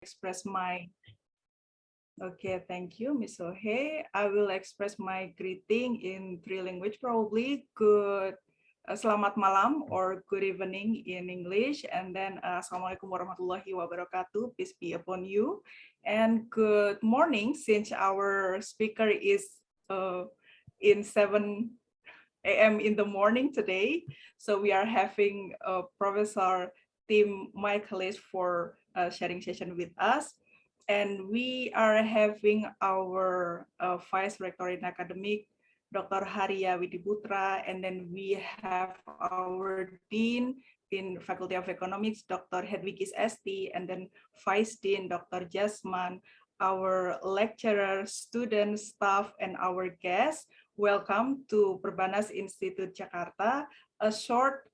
express my Okay, thank you, Miss Sohe. I will express my greeting in three language, probably selamat malam or good evening in English, and then Assalamualaikum warahmatullahi wabarakatuh, peace be upon you, and good morning, since our speaker is in 7 a.m. in the morning today. So we are having Professor Tim Michaelis for sharing session with us. And we are having our Vice Rector in Academic, Dr. Haria Widiputra, and then we have our Dean in Faculty of Economics, Dr. Hedwigis Esti, and then Vice Dean, Dr. Jasman, our lecturer, students, staff, and our guests. Welcome to Perbanas Institute Jakarta. A short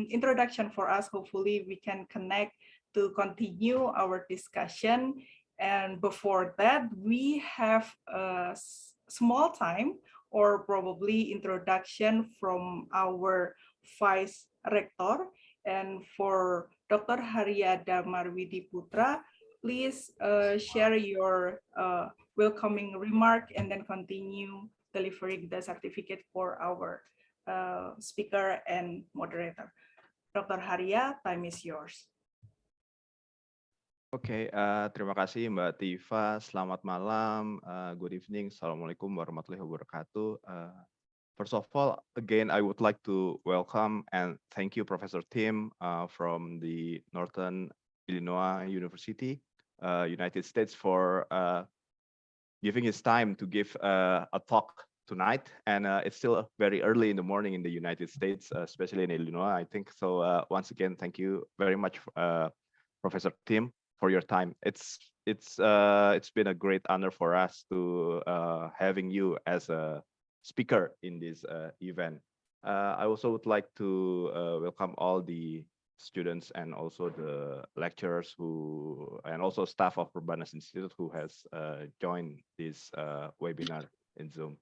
introduction for us. Hopefully we can connect to continue our discussion. And before that, we have a small time or probably introduction from our Vice Rector. And for Dr. Haria Damarwidi Putra, please share your welcoming remark and then continue delivering the certificate for our speaker and moderator. Dr. Haria, time is yours. Oke, terima kasih Mbak Tifa. Selamat malam, good evening. Assalamualaikum warahmatullahi wabarakatuh. First of all, again, I would like to welcome and thank you, Professor Tim from the Northern Illinois University, United States, for giving his time to give a talk tonight. And it's still very early in the morning in the United States, especially in Illinois, I think. So once again, thank you very much, Professor Tim, for your time. It's been a great honor for us to having you as a speaker in this event. I also would like to welcome all the students and also the lecturers and also staff of Perbanas Institute who has joined this webinar in Zoom.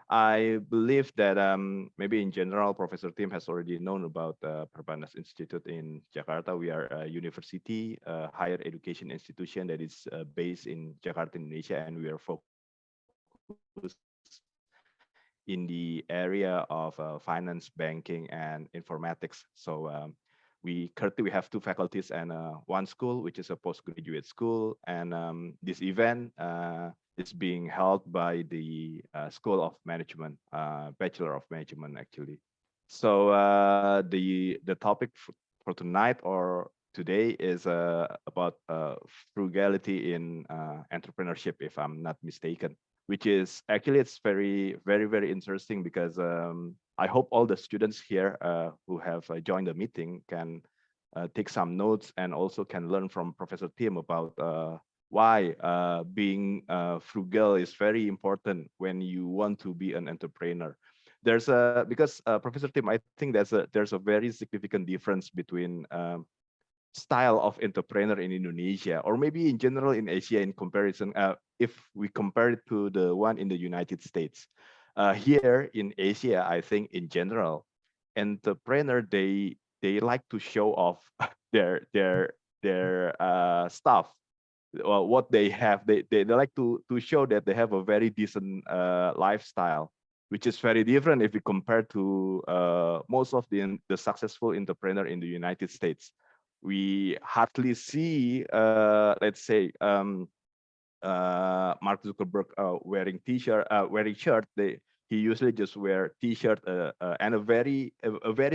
I believe that maybe in general, Professor Tim has already known about Perbanas Institute in Jakarta. We are a university, higher education institution that is based in Jakarta, Indonesia, and we are focused in the area of finance, banking, and informatics. So we currently have two faculties and one school, which is a postgraduate school. And this event is being held by the School of Management, Bachelor of Management, actually. So the topic for tonight or today is about frugality in entrepreneurship, if I'm not mistaken, which is actually it's very, very, very interesting because I hope all the students here who have joined the meeting can take some notes and also can learn from Professor Tim about why being frugal is very important when you want to be an entrepreneur. There's because Professor Tim, I think there's a very significant difference between style of entrepreneur in Indonesia, or maybe in general in Asia in comparison, if we compare it to the one in the United States. Here in Asia, I think in general, entrepreneur, they like to show off their stuff, what they have. They like to show that they have a very decent lifestyle, which is very different if we compare to most of the successful entrepreneur in the United States. We hardly see, let's say, Mark Zuckerberg wearing t-shirt, wearing shirt. He usually just wear t-shirt and a very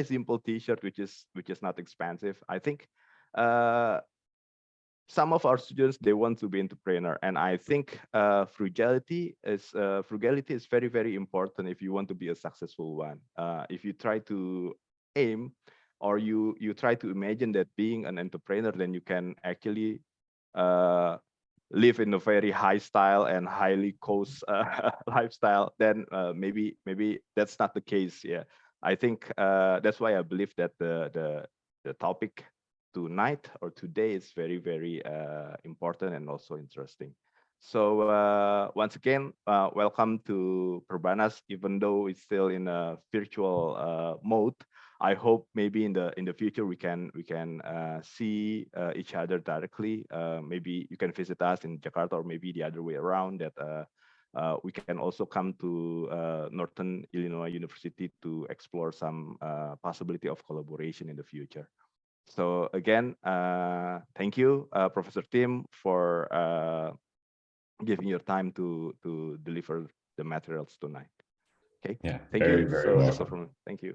simple t-shirt, which is not expensive. I think some of our students, they want to be entrepreneur, and I think frugality is very, very important if you want to be a successful one. If you try to aim, or you try to imagine that being an entrepreneur, then you can actually live in a very high style and highly cost lifestyle, then maybe that's not the case. Yeah, I think that's why I believe that the topic tonight or today is very, very important and also interesting. So once again, welcome to Perbanas, even though it's still in a virtual mode. I hope maybe in the future we can see each other directly. Maybe you can visit us in Jakarta, or maybe the other way around, that we can also come to Northern Illinois University to explore some possibility of collaboration in the future. So again, thank you, Professor Tim, for giving your time to deliver the materials tonight. Okay. Yeah. Thank very, you. very So that's all welcome. from me. Thank you.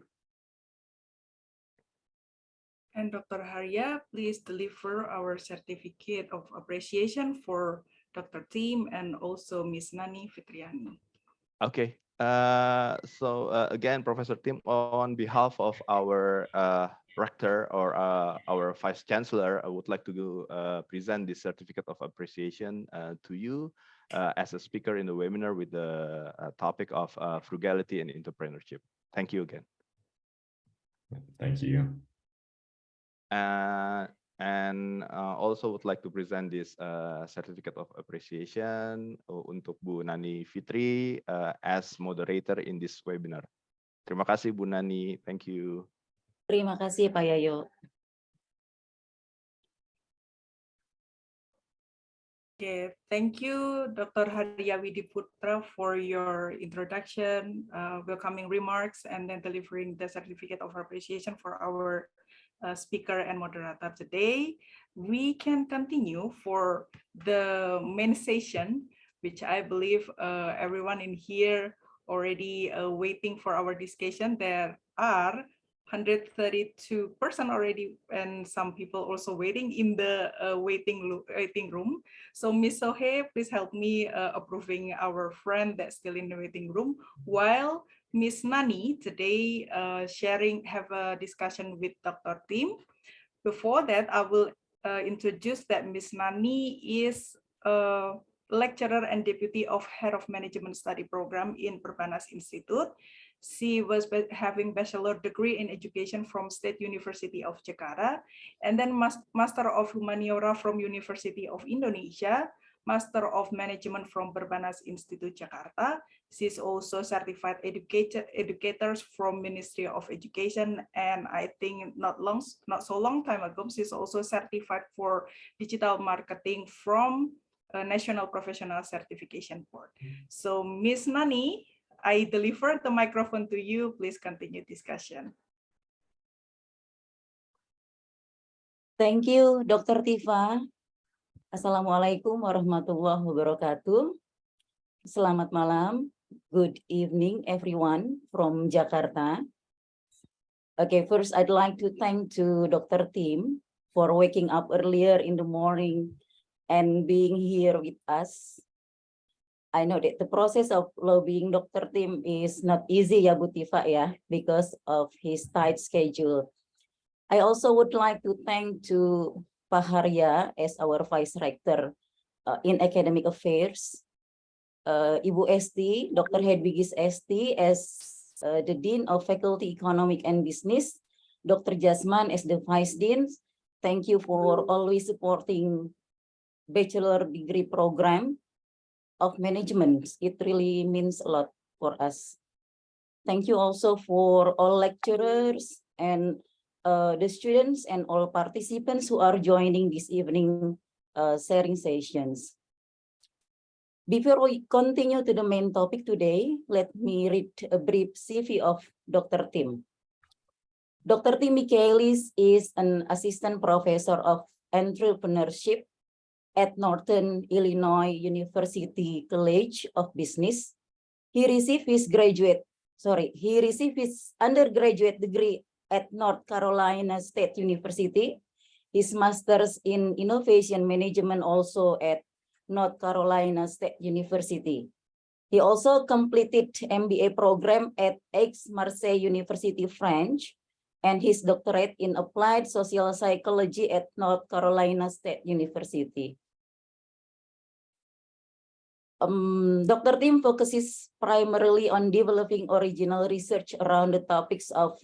And Dr. Haria, please deliver our certificate of appreciation for Dr. Tim and also Ms. Nani Fitriani. Okay. So again, Professor Tim, on behalf of our rector or our vice chancellor, I would like to present this certificate of appreciation to you as a speaker in the webinar with the topic of frugality and entrepreneurship. Thank you again. Thank you. And also would like to present this certificate of appreciation untuk Bu Nani Fitri as moderator in this webinar. Terima kasih Bu Nani, thank you. Terima kasih Pak Yayo. Okay, thank you, Dr. Haria Widiputra, for your introduction, welcoming remarks, and then delivering the certificate of appreciation for our speaker and moderator today. We can continue for the main session, which I believe everyone in here already waiting for our discussion. There are 132 person already, and some people also waiting in the waiting room. So Ms. Sohe, please help me approving our friend that's still in the waiting room, while Ms. Nani today have a discussion with Dr. Tim. Before that, I will introduce that Ms. Nani is a lecturer and deputy of head of management study program in Perbanas Institute. She was having bachelor degree in education from State University of Jakarta, and then Master of Humaniora from University of Indonesia, Master of Management from Perbanas Institute Jakarta. She's also certified educators from Ministry of Education, and I think not so long time ago, she's also certified for digital marketing from National Professional Certification Board. So Ms. Nani, I deliver the microphone to you. Please continue discussion. Thank you, Dr. Tifa. Assalamualaikum warahmatullahi wabarakatuh. Selamat malam. Good evening, everyone from Jakarta. Okay, first I'd like to thank to Dr. Tim for waking up earlier in the morning and being here with us. I know that the process of lobbying Dr. Tim is not easy, ya Bu Tifa, ya, because of his tight schedule. I also would like to thank to Pak Haria as our Vice Rector in Academic Affairs, Ibu Esti, Dr. Hedwigis Esti as the Dean of Faculty Economic and Business, Dr. Jasman as the Vice Dean. Thank you for always supporting bachelor degree program of management. It really means a lot for us. Thank you also for all lecturers and the students and all participants who are joining this evening sharing sessions. Before we continue to the main topic today, let me read a brief CV of Dr. Tim. Dr. Tim Michaelis is an assistant professor of entrepreneurship at Northern Illinois University College of Business. He received his undergraduate degree at North Carolina State University, his master's in innovation management also at North Carolina State University. He also completed MBA program at Aix-Marseille University French and his doctorate in applied social psychology at North Carolina State University. Dr. Tim focuses primarily on developing original research around the topics of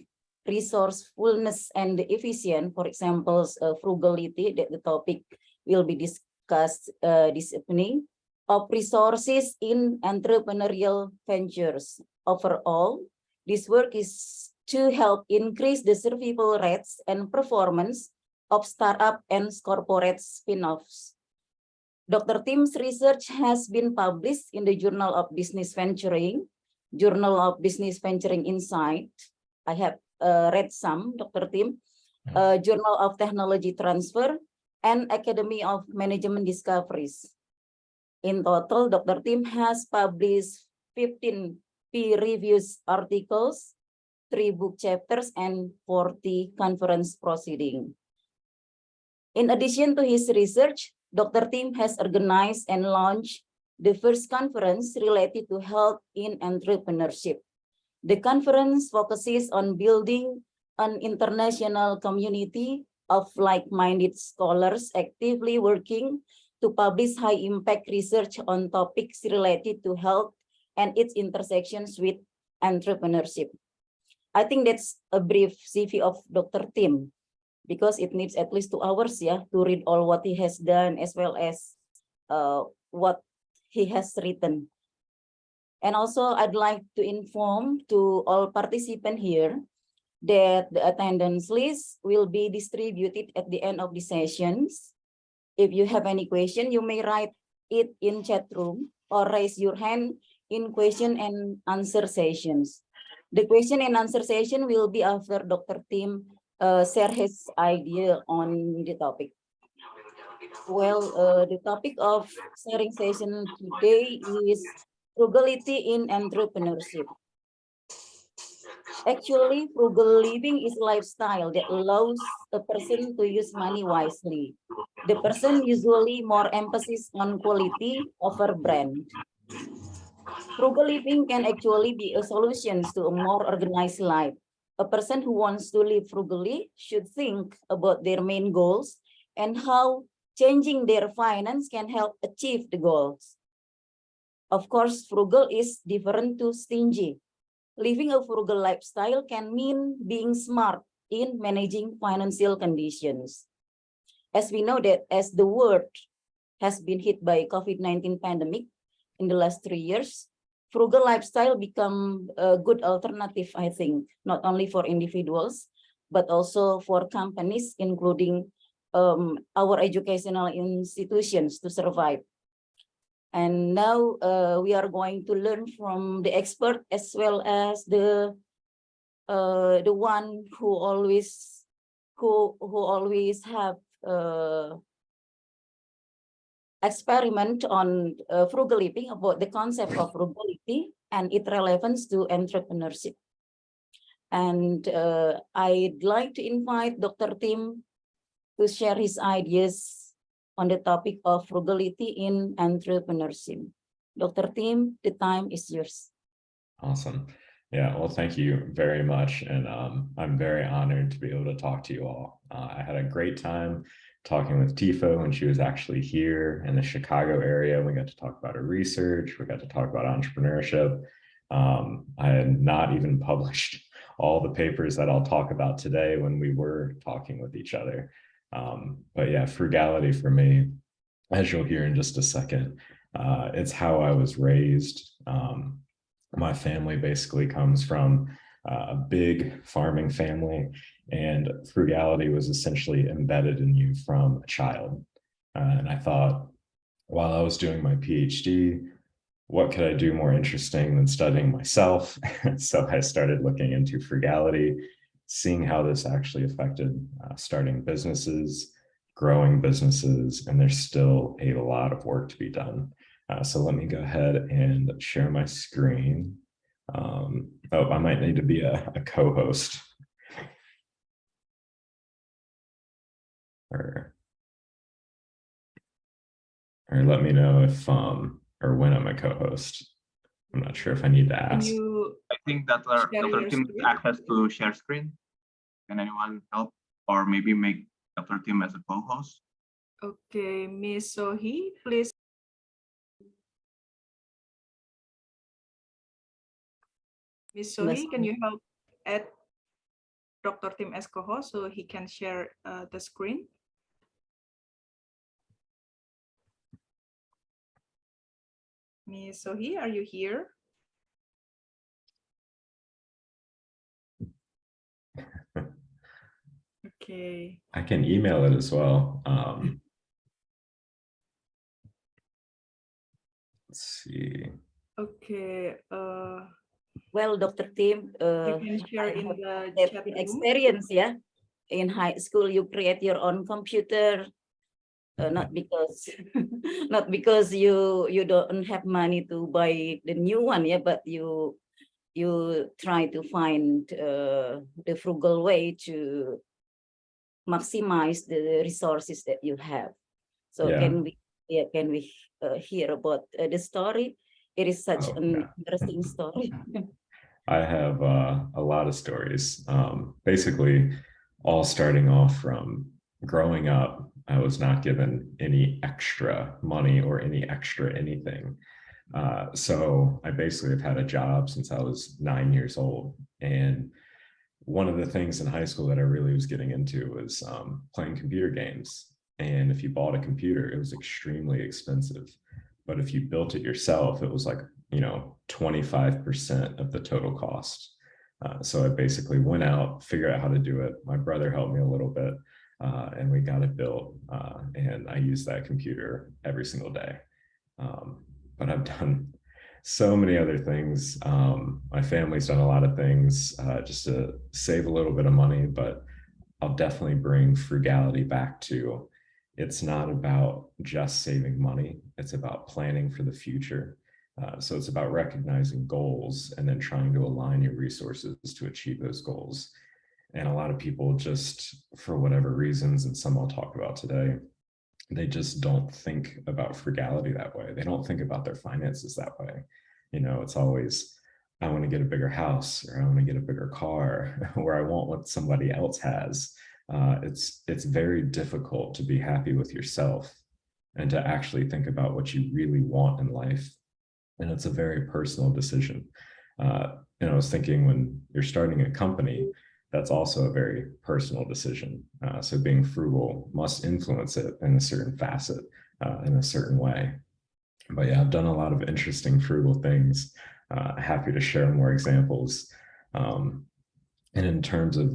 resourcefulness and efficient, for example, frugality, that the topic will be discussed this evening, of resources in entrepreneurial ventures. Overall, this work is to help increase the survival rates and performance of startup and corporate spin-offs. Dr. Tim's research has been published in the Journal of Business Venturing, Journal of Business Venturing Insight. I have read some, Dr. Tim, Journal of Technology Transfer, and Academy of Management Discoveries. In total, Dr. Tim has published 15 peer-reviewed articles, 3 book chapters, and 40 conference proceedings. In addition to his research, Dr. Tim has organized and launched the first conference related to health in entrepreneurship. The conference focuses on building an international community of like-minded scholars actively working to publish high-impact research on topics related to health and its intersections with entrepreneurship. I think that's a brief CV of Dr. Tim, because it needs at least 2 hours to read all what he has done as well as what he has written. And also I'd like to inform to all participants here that the attendance list will be distributed at the end of the sessions. If you have any question, you may write it in chat room or raise your hand in question and answer sessions. The question and answer session will be after Dr. Tim share his idea on the topic. Well, the topic of sharing session today is frugality in entrepreneurship. Actually, frugal living is a lifestyle that allows a person to use money wisely. The person usually more emphasis on quality over brand. Frugal living can actually be a solution to a more organized life. A person who wants to live frugally should think about their main goals and how changing their finance can help achieve the goals. Of course, frugal is different to stingy. Living a frugal lifestyle can mean being smart in managing financial conditions. As we know that as the world has been hit by COVID-19 pandemic in the last 3 years, frugal lifestyle become a good alternative, I think, not only for individuals, but also for companies, including our educational institutions to survive. And now we are going to learn from the expert as well as the one who always have experiment on frugal living, about the concept of frugality and its relevance to entrepreneurship. And I'd like to invite Dr. Tim to share his ideas on the topic of frugality in entrepreneurship. Dr. Tim, the time is yours. Awesome. Yeah, well, thank you very much. And I'm very honored to be able to talk to you all. I had a great time talking with Tifa when she was actually here in the Chicago area. We got to talk about her research. We got to talk about entrepreneurship. I had not even published all the papers that I'll talk about today when we were talking with each other. But yeah, frugality for me, as you'll hear in just a second, it's how I was raised. My family basically comes from a big farming family, and frugality was essentially embedded in you from a child. And I thought, while I was doing my PhD, what could I do more interesting than studying myself? So I started looking into frugality, seeing how this actually affected starting businesses, growing businesses, and there's still a lot of work to be done. So let me go ahead and share my screen. Oh, I might need to be a co-host. Or let me know if, or when I'm a co-host. I'm not sure if I need to Can ask. you I think that Dr. Tim has access to share screen. Can anyone help, or maybe make Dr. Tim as a co-host? Okay, Miss Sohi, please. Miss Sohi, can you help add Dr. Tim as co-host so he can share the screen? Miss Sohi, are you here? Okay. I can email it as well. Let's see. Okay. Well, Dr. Tim, You can share I in have the that chat room. experience, yeah. In high school, you create your own computer, not because not because you don't have money to buy the new one, yeah, but you try to find the frugal way to maximize the resources that you have. So Yeah. can we hear about the story? It is such Oh, an yeah. interesting story. I have a lot of stories. Basically, all starting off from growing up, I was not given any extra money or any extra anything. So I basically have had a job since I was 9 years old. And one of the things in high school that I really was getting into was playing computer games. And if you bought a computer, it was extremely expensive. But if you built it yourself, it was like, 25% of the total cost. So I basically went out, figured out how to do it. My brother helped me a little bit, and we got it built. And I use that computer every single day. But I've done so many other things. My family's done a lot of things just to save a little bit of money, but I'll definitely bring frugality back to it's not about just saving money. It's about planning for the future. So it's about recognizing goals and then trying to align your resources to achieve those goals. And a lot of people just, for whatever reasons, and some I'll talk about today, they just don't think about frugality that way. They don't think about their finances that way. It's always, I want to get a bigger house, or I want to get a bigger car, or I want what somebody else has. It's very difficult to be happy with yourself and to actually think about what you really want in life. And it's a very personal decision. I was thinking, when you're starting a company, that's also a very personal decision. So being frugal must influence it in a certain facet, in a certain way. But yeah, I've done a lot of interesting frugal things. Happy to share more examples. And in terms of,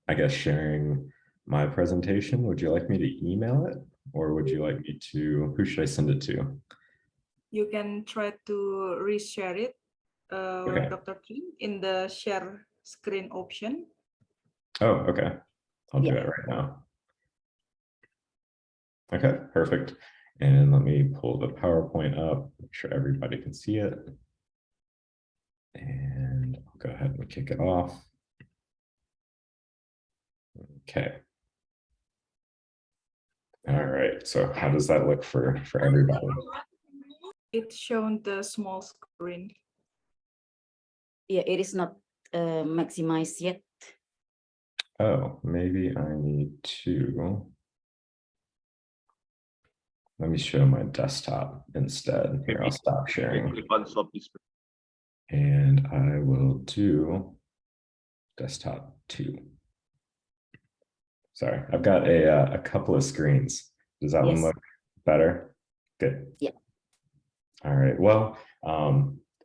I guess, sharing my presentation, would you like me to email it, or would you like me to, who should I send it to? You can try to reshare it, Okay. Dr. Kim, in the share screen option. Oh, okay. I'll do Yeah. it right now. Okay, perfect. And let me pull the PowerPoint up, make sure everybody can see it. And I'll go ahead and kick it off. Okay. All right, so how does that look for everybody? It's shown the small screen. Yeah, it is not maximized yet. Oh, maybe I need to, let me show my desktop instead. Here, I'll stop sharing. And I will do desktop 2. Sorry, I've got a couple of screens. Does that one Yes. look better? Good. Yeah. All right. Well,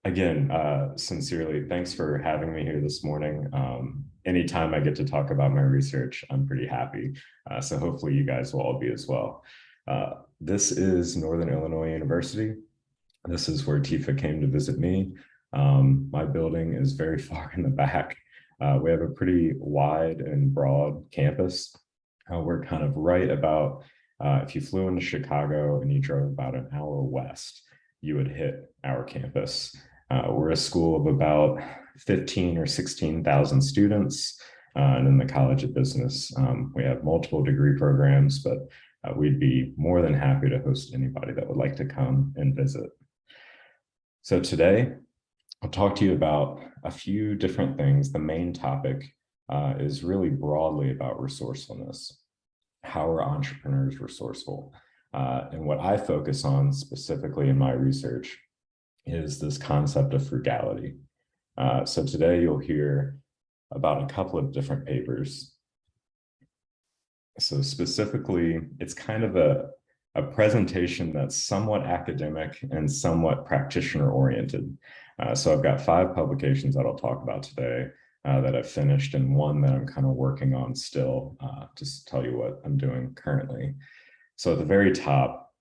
again, sincerely, thanks for having me here this morning. Anytime I get to talk about my research, I'm pretty happy. So hopefully you guys will all be as well. This is Northern Illinois University. This is where Tifa came to visit me. My building is very far in the back. We have a pretty wide and broad campus. We're kind of right about, if you flew into Chicago and you drove about an hour west, you would hit our campus. We're a school of about 15 or 16,000 students. And in the College of Business, we have multiple degree programs, but we'd be more than happy to host anybody that would like to come and visit. So today, I'll talk to you about a few different things. The main topic is really broadly about resourcefulness. How are entrepreneurs resourceful? And what I focus on specifically in my research is this concept of frugality. So today you'll hear about a couple of different papers. So specifically, it's kind of a presentation that's somewhat academic and somewhat practitioner oriented. So I've got 5 publications that I'll talk about today. that I've finished, and one that I'm kind of working on still, just to tell you what I'm doing currently. So at the very top,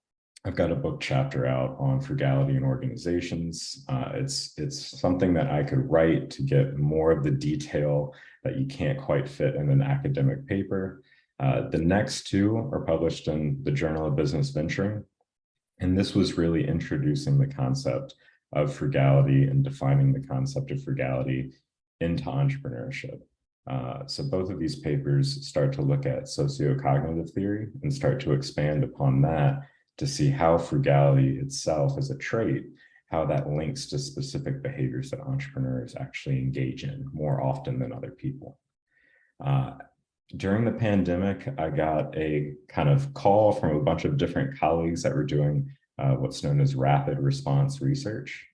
I've got a book chapter out on frugality in organizations. It's something that I could write to get more of the detail that you can't quite fit in an academic paper. The next two are published in the Journal of Business Venturing. And this was really introducing the concept of frugality and defining the concept of frugality into entrepreneurship. So both of these papers start to look at socio-cognitive theory and start to expand upon that to see how frugality itself as a trait, how that links to specific behaviors that entrepreneurs actually engage in more often than other people. During the pandemic, I got a kind of call from a bunch of different colleagues that were doing what's known as rapid response research.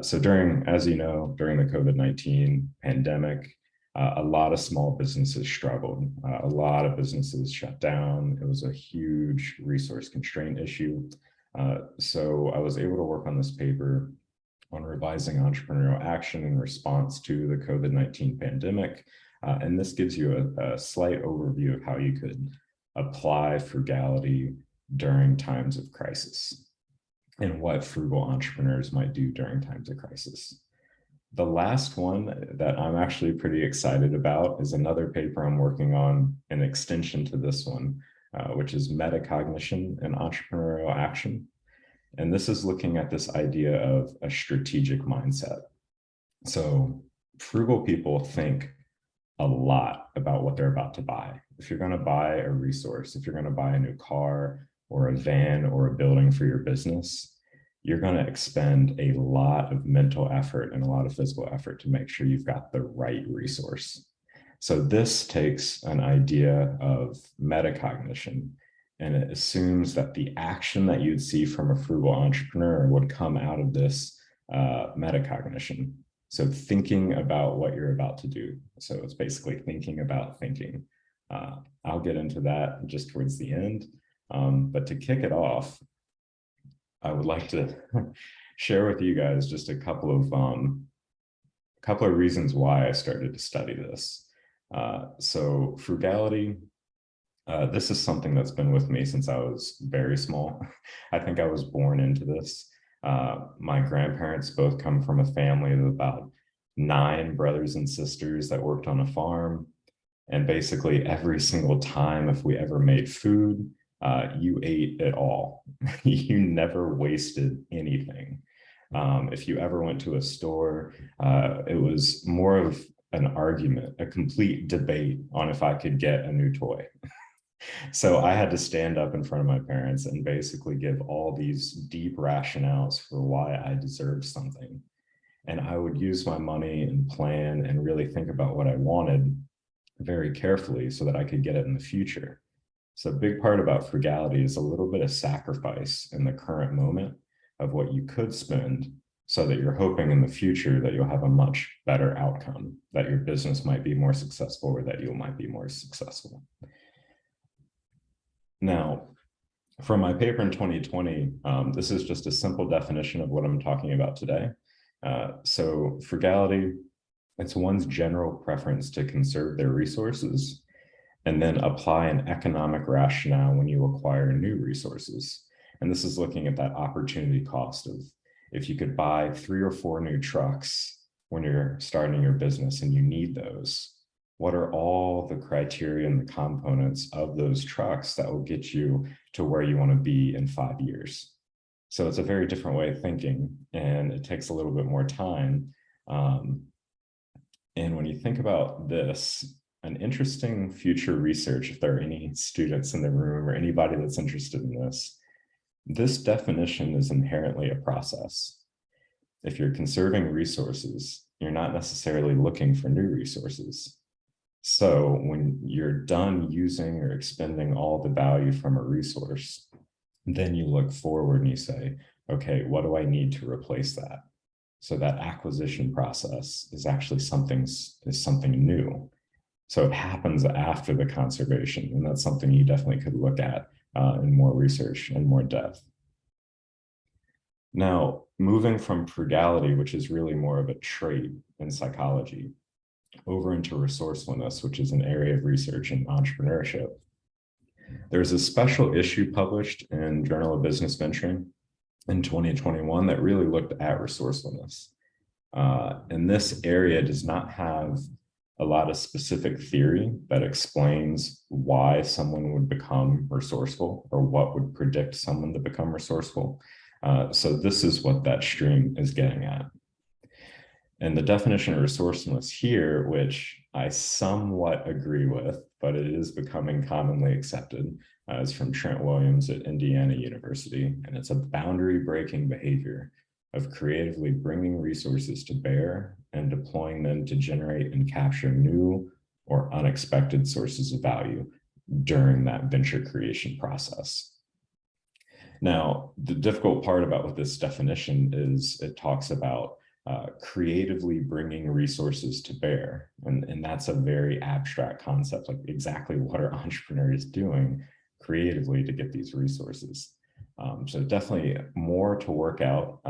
So as you know, during the COVID-19 pandemic, a lot of small businesses struggled. A lot of businesses shut down. It was a huge resource constraint issue. So I was able to work on this paper on revising entrepreneurial action in response to the COVID-19 pandemic. And this gives you a slight overview of how you could apply frugality during times of crisis and what frugal entrepreneurs might do during times of crisis. The last one that I'm actually pretty excited about is another paper I'm working on, an extension to this one, which is Metacognition and Entrepreneurial Action. And this is looking at this idea of a strategic mindset. So frugal people think a lot about what they're about to buy. If you're going to buy a resource, if you're going to buy a new car or a van or a building for your business, you're going to expend a lot of mental effort and a lot of physical effort to make sure you've got the right resource. So this takes an idea of metacognition, and it assumes that the action that you'd see from a frugal entrepreneur would come out of this metacognition. So thinking about what you're about to do. So it's basically thinking about thinking. I'll get into that just towards the end. But to kick it off, I would like to share with you guys just a couple of reasons why I started to study this. So frugality, this is something that's been with me since I was very small. I think I was born into this. My grandparents both come from a family of about 9 brothers and sisters that worked on a farm. And basically every single time, if we ever made food, you ate it all. You never wasted anything. If you ever went to a store, it was more of an argument, a complete debate on if I could get a new toy. So I had to stand up in front of my parents and basically give all these deep rationales for why I deserved something. And I would use my money and plan and really think about what I wanted very carefully so that I could get it in the future. So a big part about frugality is a little bit of sacrifice in the current moment of what you could spend so that you're hoping in the future that you'll have a much better outcome, that your business might be more successful or that you might be more successful. Now, from my paper in 2020, this is just a simple definition of what I'm talking about today. So frugality, it's one's general preference to conserve their resources and then apply an economic rationale when you acquire new resources. And this is looking at that opportunity cost of if you could buy 3 or 4 new trucks when you're starting your business and you need those, what are all the criteria and the components of those trucks that will get you to where you want to be in 5 years? So it's a very different way of thinking, and it takes a little bit more time. And when you think about this, an interesting future research, if there are any students in the room or anybody that's interested in this definition is inherently a process. If you're conserving resources, you're not necessarily looking for new resources. So when you're done using or expending all the value from a resource, then you look forward and you say, okay, what do I need to replace that? So that acquisition process is actually something new. So it happens after the conservation, and that's something you definitely could look at in more research and more depth. Now, moving from frugality, which is really more of a trait in psychology, over into resourcefulness, which is an area of research in entrepreneurship. There's a special issue published in Journal of Business Venturing in 2021 that really looked at resourcefulness. And this area does not have a lot of specific theory that explains why someone would become resourceful or what would predict someone to become resourceful. So this is what that stream is getting at. And the definition of resourcefulness here, which I somewhat agree with, but it is becoming commonly accepted, is from Trent Williams at Indiana University. And it's a boundary-breaking behavior of creatively bringing resources to bear and deploying them to generate and capture new or unexpected sources of value during that venture creation process. Now, the difficult part about what this definition is, it talks about creatively bringing resources to bear. And that's a very abstract concept, like exactly what are entrepreneurs doing creatively to get these resources. So definitely more to work out.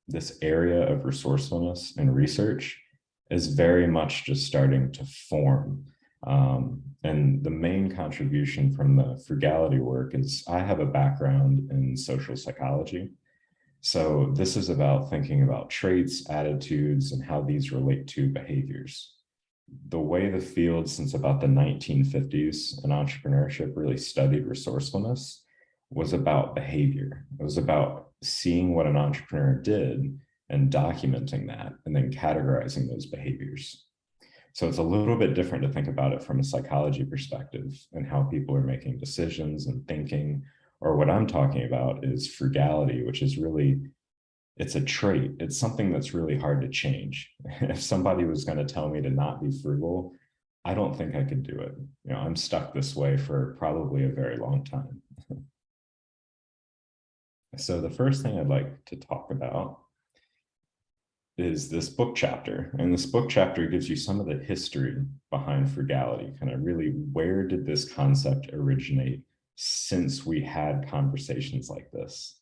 This area of resourcefulness and research is very much just starting to form. And the main contribution from the frugality work is I have a background in social psychology. So this is about thinking about traits, attitudes, and how these relate to behaviors. The way the field since about the 1950s in entrepreneurship really studied resourcefulness was about behavior. It was about seeing what an entrepreneur did and documenting that and then categorizing those behaviors. So it's a little bit different to think about it from a psychology perspective and how people are making decisions and thinking. Or what I'm talking about is frugality, which is really, it's a trait. It's something that's really hard to change. If somebody was going to tell me to not be frugal, I don't think I could do it. You know, I'm stuck this way for probably a very long time. So the first thing I'd like to talk about is this book chapter. And this book chapter gives you some of the history behind frugality, kind of really where did this concept originate since we had conversations like this.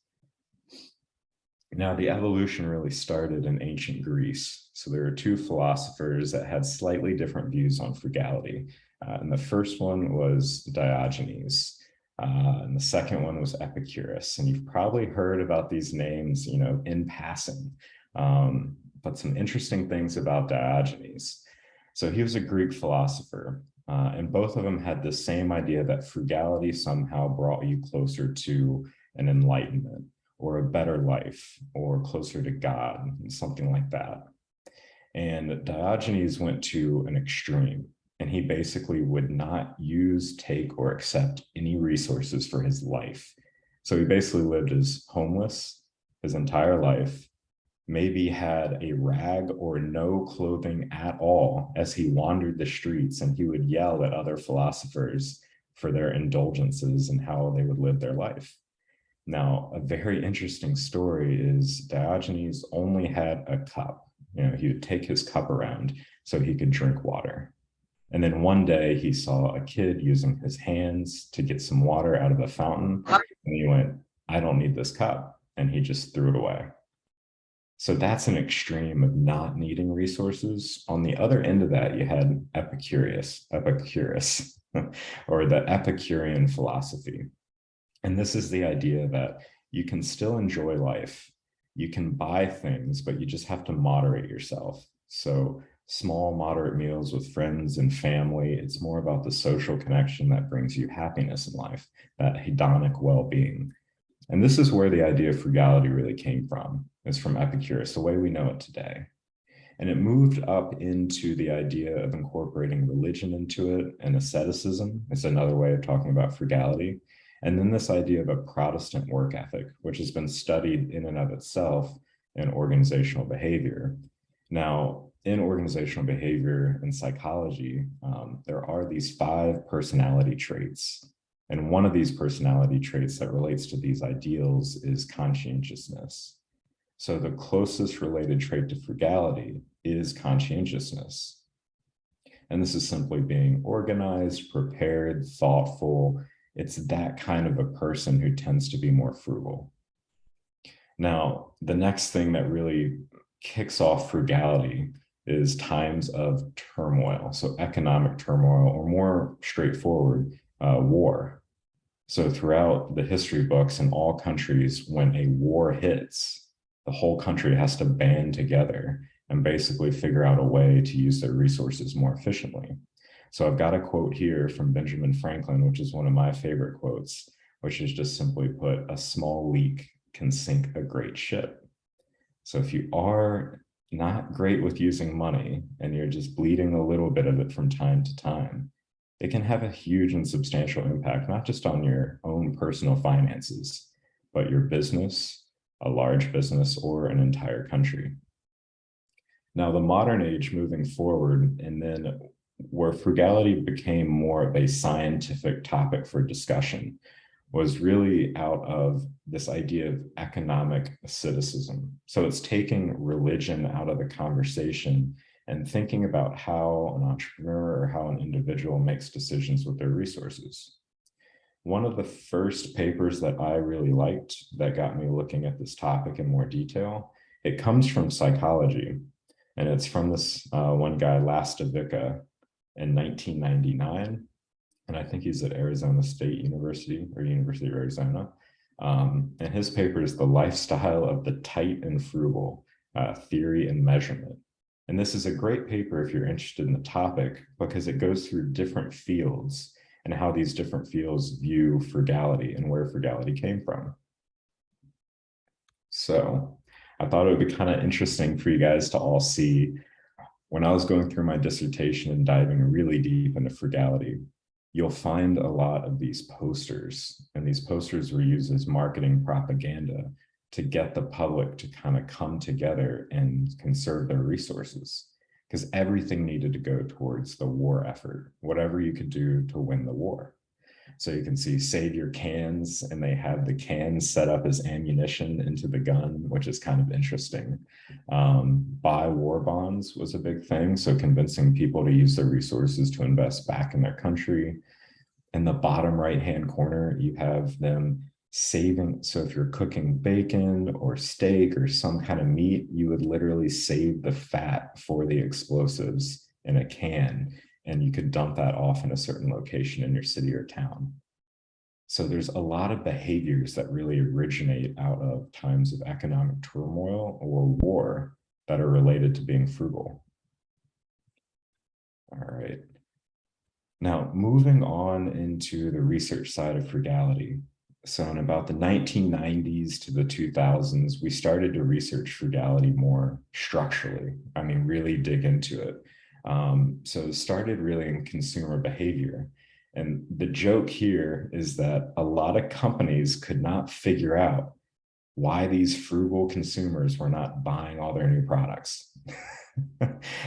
Now, the evolution really started in ancient Greece. So there were two philosophers that had slightly different views on frugality. And the first one was Diogenes. And the second one was Epicurus. And you've probably heard about these names, you know, in passing. But some interesting things about Diogenes. So he was a Greek philosopher. And both of them had the same idea that frugality somehow brought you closer to an enlightenment or a better life or closer to God, something like that. And Diogenes went to an extreme, and he basically would not use, take, or accept any resources for his life. So he basically lived as homeless his entire life, maybe had a rag or no clothing at all as he wandered the streets, and he would yell at other philosophers for their indulgences and how they would live their life. Now, a very interesting story is Diogenes only had a cup. You know, he would take his cup around so he could drink water. And then one day he saw a kid using his hands to get some water out of a fountain. And he went, I don't need this cup. And he just threw it away. So that's an extreme of not needing resources. On the other end of that, you had Epicurus, or the Epicurean Philosophy. And this is the idea that you can still enjoy life. You can buy things, but you just have to moderate yourself. So small, moderate meals with friends and family. It's more about the social connection that brings you happiness in life, that hedonic well-being. And this is where the idea of frugality really came from. It's from Epicurus, the way we know it today. And it moved up into the idea of incorporating religion into it, and asceticism. It's another way of talking about frugality. And then this idea of a Protestant work ethic, which has been studied in and of itself in organizational behavior. Now, in organizational behavior and psychology, there are these 5 personality traits. And one of these personality traits that relates to these ideals is conscientiousness. So the closest related trait to frugality is conscientiousness. And this is simply being organized, prepared, thoughtful. It's that kind of a person who tends to be more frugal. Now, the next thing that really kicks off frugality is times of turmoil. So economic turmoil, or more straightforward, war. So throughout the history books in all countries, when a war hits, the whole country has to band together and basically figure out a way to use their resources more efficiently. So I've got a quote here from Benjamin Franklin, which is one of my favorite quotes, which is just simply put, a small leak can sink a great ship. So if you are not great with using money and you're just bleeding a little bit of it from time to time, it can have a huge and substantial impact, not just on your own personal finances, but your business, a large business, or an entire country. Now, the modern age moving forward, and then where frugality became more of a scientific topic for discussion, was really out of this idea of economic asceticism. So it's taking religion out of the conversation and thinking about how an entrepreneur or how an individual makes decisions with their resources. One of the first papers that I really liked that got me looking at this topic in more detail, it comes from psychology, and it's from this one guy, Lastovica, in 1999. And I think he's at Arizona State University or University of Arizona. And his paper is The Lifestyle of the Tight and Frugal, Theory and Measurement. And this is a great paper if you're interested in the topic, because it goes through different fields and how these different fields view frugality and where frugality came from. So I thought it would be kind of interesting for you guys to all see, when I was going through my dissertation and diving really deep into frugality, you'll find a lot of these posters, and these posters were used as marketing propaganda to get the public to kind of come together and conserve their resources, because everything needed to go towards the war effort, whatever you could do to win the war. So you can see save your cans, and they have the cans set up as ammunition into the gun, which is kind of interesting. Buy war bonds was a big thing. So convincing people to use their resources to invest back in their country. In the bottom right-hand corner, you have them saving. So if you're cooking bacon or steak or some kind of meat, you would literally save the fat for the explosives in a can, and you could dump that off in a certain location in your city or town. So there's a lot of behaviors that really originate out of times of economic turmoil or war that are related to being frugal. All right. Now, moving on into the research side of frugality. So in about the 1990s to the 2000s, we started to research frugality more structurally. I mean, really dig into it. So it started really in consumer behavior. And the joke here is that a lot of companies could not figure out why these frugal consumers were not buying all their new products.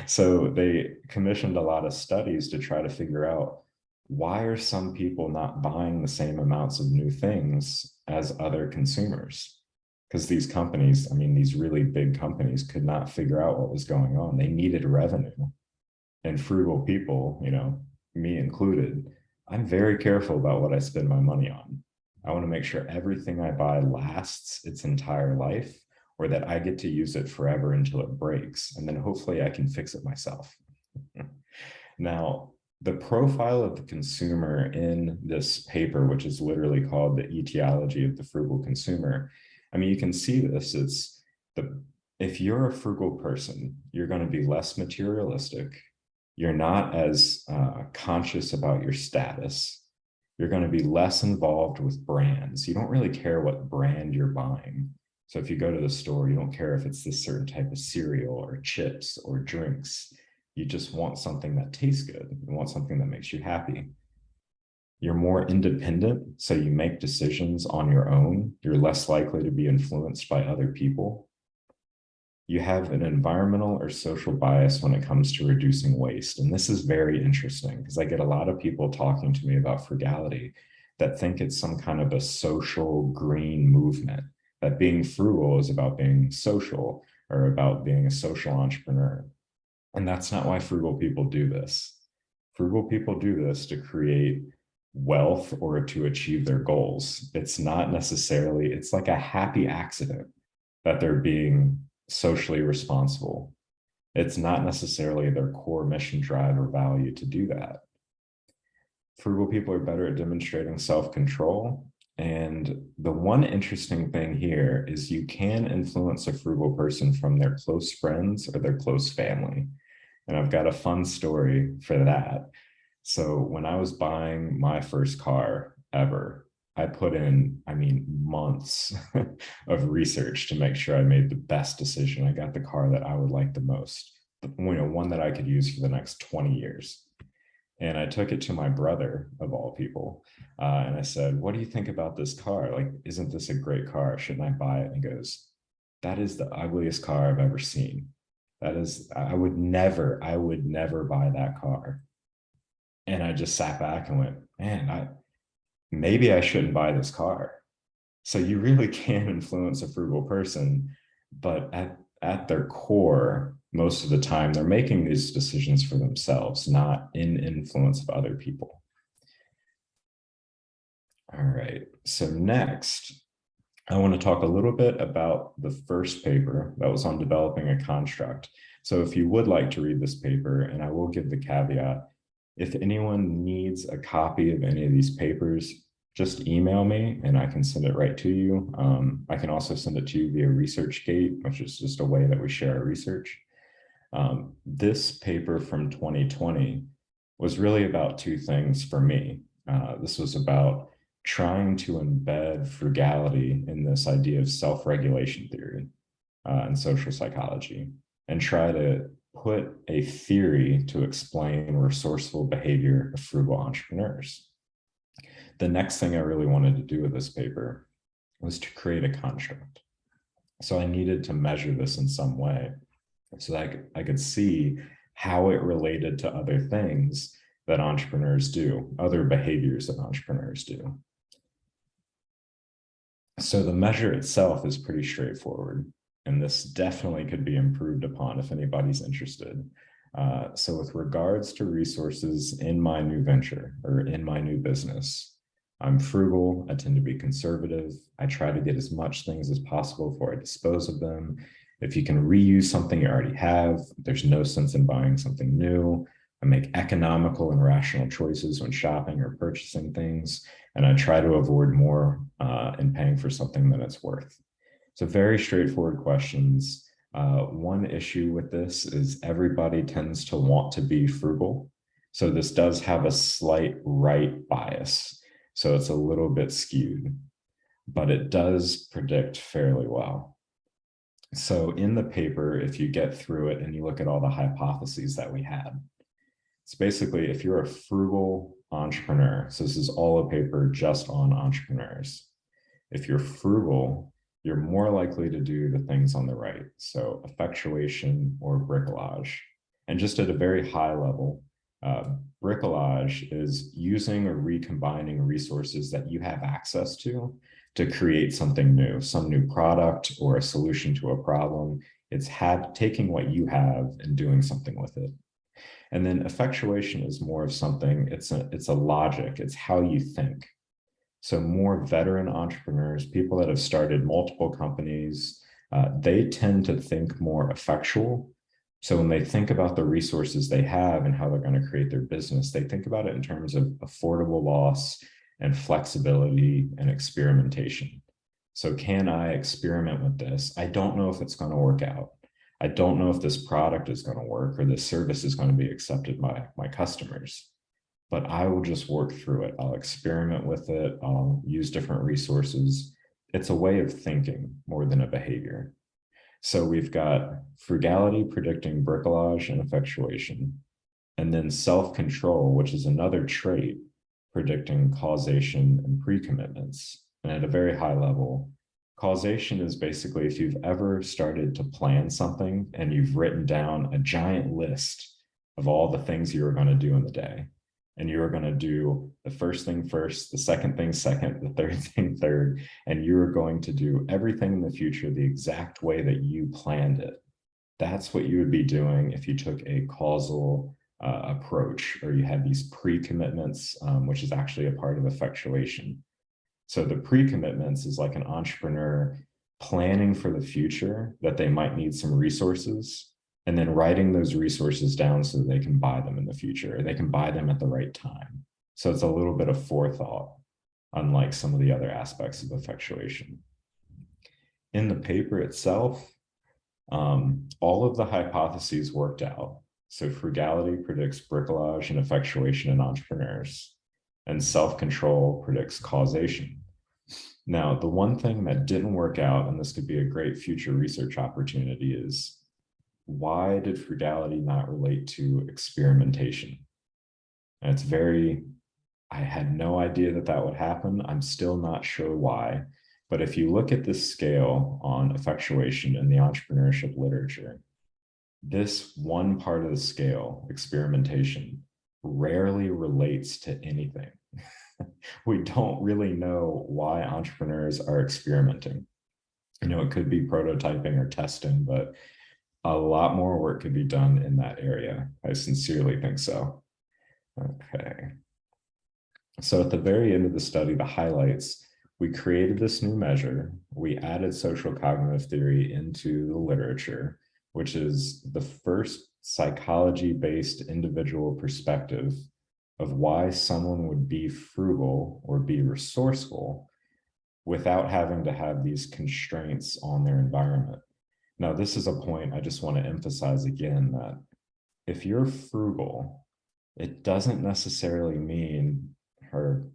So they commissioned a lot of studies to try to figure out, why are some people not buying the same amounts of new things as other consumers? Because these companies, I mean, these really big companies could not figure out what was going on. They needed revenue. And frugal people, you know, me included, I'm very careful about what I spend my money on. I want to make sure everything I buy lasts its entire life, or that I get to use it forever until it breaks. And then hopefully I can fix it myself. Now, the profile of the consumer in this paper, which is literally called The Etiology of the Frugal Consumer, I mean, you can see this. It's if you're a frugal person, you're going to be less materialistic. You're not as conscious about your status. You're going to be less involved with brands. You don't really care what brand you're buying. So if you go to the store, you don't care if it's this certain type of cereal or chips or drinks. You just want something that tastes good. You want something that makes you happy. You're more independent, so you make decisions on your own. You're less likely to be influenced by other people. You have an environmental or social bias when it comes to reducing waste. And this is very interesting, because I get a lot of people talking to me about frugality that think it's some kind of a social green movement, that being frugal is about being social or about being a social entrepreneur. And that's not why frugal people do this. Frugal people do this to create wealth or to achieve their goals. It's not necessarily, it's like a happy accident that they're being socially responsible. It's not necessarily their core mission, drive, or value to do that. Frugal people are better at demonstrating self-control. And the one interesting thing here is you can influence a frugal person from their close friends or their close family. And I've got a fun story for that. So when I was buying my first car ever, I put in, months of research to make sure I made the best decision. I got the car that I would like the most, one that I could use for the next 20 years. And I took it to my brother, of all people, and I said, what do you think about this car? Like, isn't this a great car? Shouldn't I buy it? And he goes, that is the ugliest car I've ever seen. I would never buy that car. And I just sat back and went, man, maybe I shouldn't buy this car. So you really can influence a frugal person, but at their core, most of the time, they're making these decisions for themselves, not in influence of other people. All right, so next, I want to talk a little bit about the first paper that was on developing a construct. So if you would like to read this paper, and I will give the caveat, if anyone needs a copy of any of these papers, just email me and I can send it right to you. I can also send it to you via ResearchGate, which is just a way that we share our research. This paper from 2020 was really about two things for me. This was about trying to embed frugality in this idea of self-regulation theory and social psychology, and try to put a theory to explain resourceful behavior of frugal entrepreneurs. The next thing I really wanted to do with this paper was to create a construct. So I needed to measure this in some way so that I could see how it related to other things that entrepreneurs do, other behaviors that entrepreneurs do. So the measure itself is pretty straightforward, and this definitely could be improved upon if anybody's interested. So with regards to resources in my new venture or in my new business, I'm frugal, I tend to be conservative. I try to get as much things as possible before I dispose of them. If you can reuse something you already have, there's no sense in buying something new. I make economical and rational choices when shopping or purchasing things, and I try to avoid more in paying for something than it's worth. So very straightforward questions. One issue with this is everybody tends to want to be frugal. So this does have a slight right bias. So it's a little bit skewed, but it does predict fairly well. So in the paper, if you get through it and you look at all the hypotheses that we had, it's basically if you're a frugal entrepreneur, so this is all a paper just on entrepreneurs. If you're frugal, you're more likely to do the things on the right. So effectuation or bricolage. And just at a very high level, bricolage is using or recombining resources that you have access to create something new, some new product or a solution to a problem. It's taking what you have and doing something with it. And then effectuation is more of something, it's a logic, it's how you think. So more veteran entrepreneurs, people that have started multiple companies, they tend to think more effectual. So when they think about the resources they have and how they're going to create their business, they think about it in terms of affordable loss and flexibility and experimentation. So can I experiment with this? I don't know if it's going to work out. I don't know if this product is going to work or this service is going to be accepted by my customers, but I will just work through it. I'll experiment with it. I'll use different resources. It's a way of thinking more than a behavior. So we've got frugality predicting bricolage and effectuation, and then self-control, which is another trait predicting causation and pre-commitments. And at a very high level, causation is basically if you've ever started to plan something and you've written down a giant list of all the things you are going to do in the day. And you are going to do the first thing first, the second thing second, the third thing third, and you are going to do everything in the future the exact way that you planned it. That's what you would be doing if you took a causal approach, or you had these pre-commitments, which is actually a part of effectuation. So the pre-commitments is like an entrepreneur planning for the future that they might need some resources. and then writing those resources down so that they can buy them in the future, or they can buy them at the right time. So it's a little bit of forethought, unlike some of the other aspects of effectuation. In the paper itself, all of the hypotheses worked out. So frugality predicts bricolage and effectuation in entrepreneurs, and self-control predicts causation. Now, the one thing that didn't work out, and this could be a great future research opportunity, is why did frugality not relate to experimentation? And it's I had no idea that that would happen. I'm still not sure why. But if you look at this scale on effectuation in the entrepreneurship literature, this one part of the scale, experimentation, rarely relates to anything. We don't really know why entrepreneurs are experimenting. It could be prototyping or testing, but a lot more work could be done in that area. I sincerely think so. Okay. So at the very end of the study, the highlights, we created this new measure. We added social cognitive theory into the literature, which is the first psychology-based individual perspective of why someone would be frugal or be resourceful without having to have these constraints on their environment. Now, this is a point I just want to emphasize again, that if you're frugal, it doesn't necessarily mean, or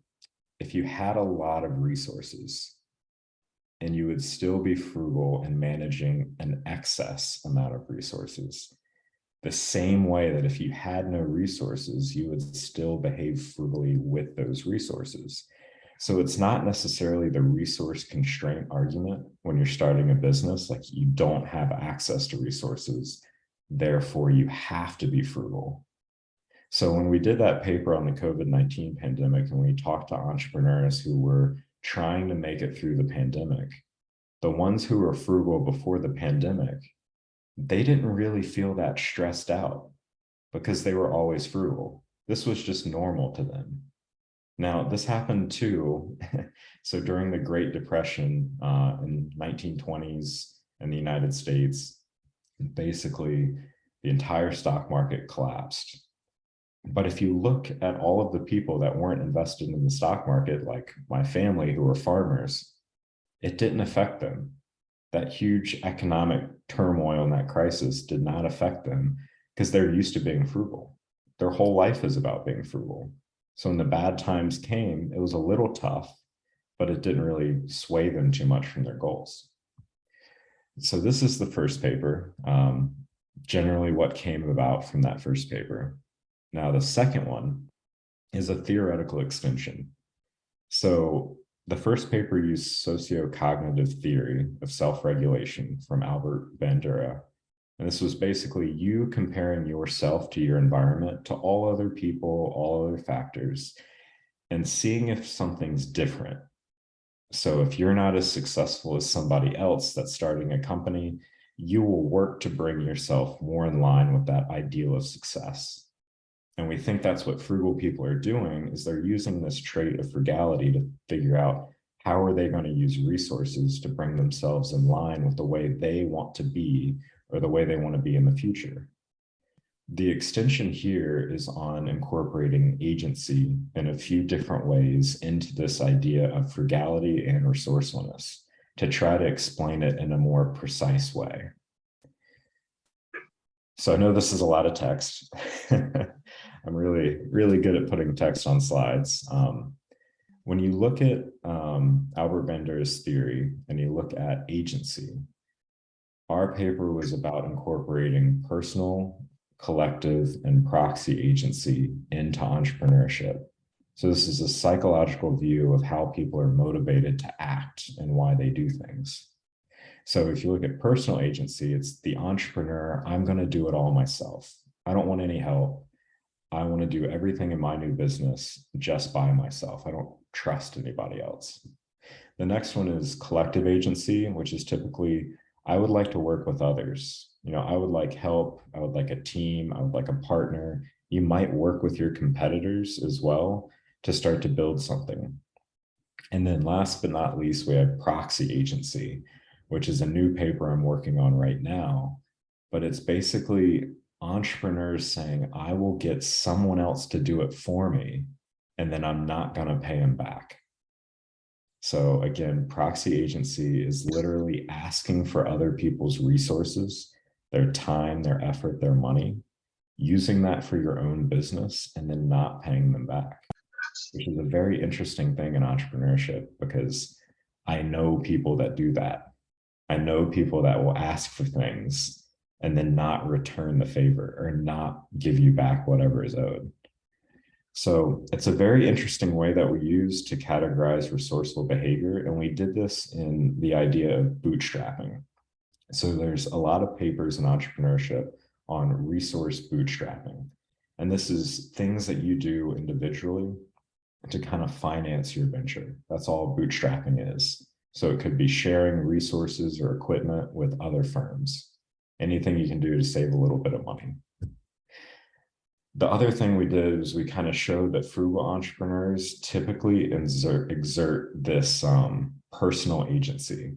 if you had a lot of resources and you would still be frugal in managing an excess amount of resources, the same way that if you had no resources, you would still behave frugally with those resources. So it's not necessarily the resource constraint argument when you're starting a business, like you don't have access to resources, therefore you have to be frugal. So when we did that paper on the COVID-19 pandemic and we talked to entrepreneurs who were trying to make it through the pandemic, the ones who were frugal before the pandemic, they didn't really feel that stressed out because they were always frugal. This was just normal to them. Now, this happened too. So during the Great Depression in 1920s in the United States, basically the entire stock market collapsed. But if you look at all of the people that weren't invested in the stock market, like my family who were farmers, it didn't affect them. That huge economic turmoil and that crisis did not affect them because they're used to being frugal. Their whole life is about being frugal. So when the bad times came, it was a little tough, but it didn't really sway them too much from their goals. So this is the first paper, generally what came about from that first paper. Now, the second one is a theoretical extension. So the first paper used sociocognitive theory of self-regulation from Albert Bandura. And this was basically you comparing yourself to your environment, to all other people, all other factors, and seeing if something's different. So if you're not as successful as somebody else that's starting a company, you will work to bring yourself more in line with that ideal of success. And we think that's what frugal people are doing, is they're using this trait of frugality to figure out how are they going to use resources to bring themselves in line with the way they want to be or the way they want to be in the future. The extension here is on incorporating agency in a few different ways into this idea of frugality and resourcefulness to try to explain it in a more precise way. So I know this is a lot of text. I'm really good at putting text on slides. When you look at Albert Bandura's theory and you look at agency, our paper was about incorporating personal, collective, and proxy agency into entrepreneurship. So this is a psychological view of how people are motivated to act and why they do things. So if you look at personal agency, it's the entrepreneur, I'm going to do it all myself. I don't want any help. I want to do everything in my new business just by myself. I don't trust anybody else. The next one is collective agency, which is typically, I would like to work with others. I would like help. I would like a team. I would like a partner. You might work with your competitors as well to start to build something. And then last but not least, we have proxy agency, which is a new paper I'm working on right now. but it's basically entrepreneurs saying, I will get someone else to do it for me, and then I'm not going to pay them back. So again, proxy agency is literally asking for other people's resources, their time, their effort, their money, using that for your own business and then not paying them back, which is a very interesting thing in entrepreneurship, because I know people that do that. I know people that will ask for things and then not return the favor or not give you back whatever is owed. So it's a very interesting way that we use to categorize resourceful behavior. And we did this in the idea of bootstrapping. So there's a lot of papers in entrepreneurship on resource bootstrapping. And this is things that you do individually to kind of finance your venture. That's all bootstrapping is. So it could be sharing resources or equipment with other firms. Anything you can do to save a little bit of money. The other thing we did is we kind of showed that frugal entrepreneurs typically exert this personal agency.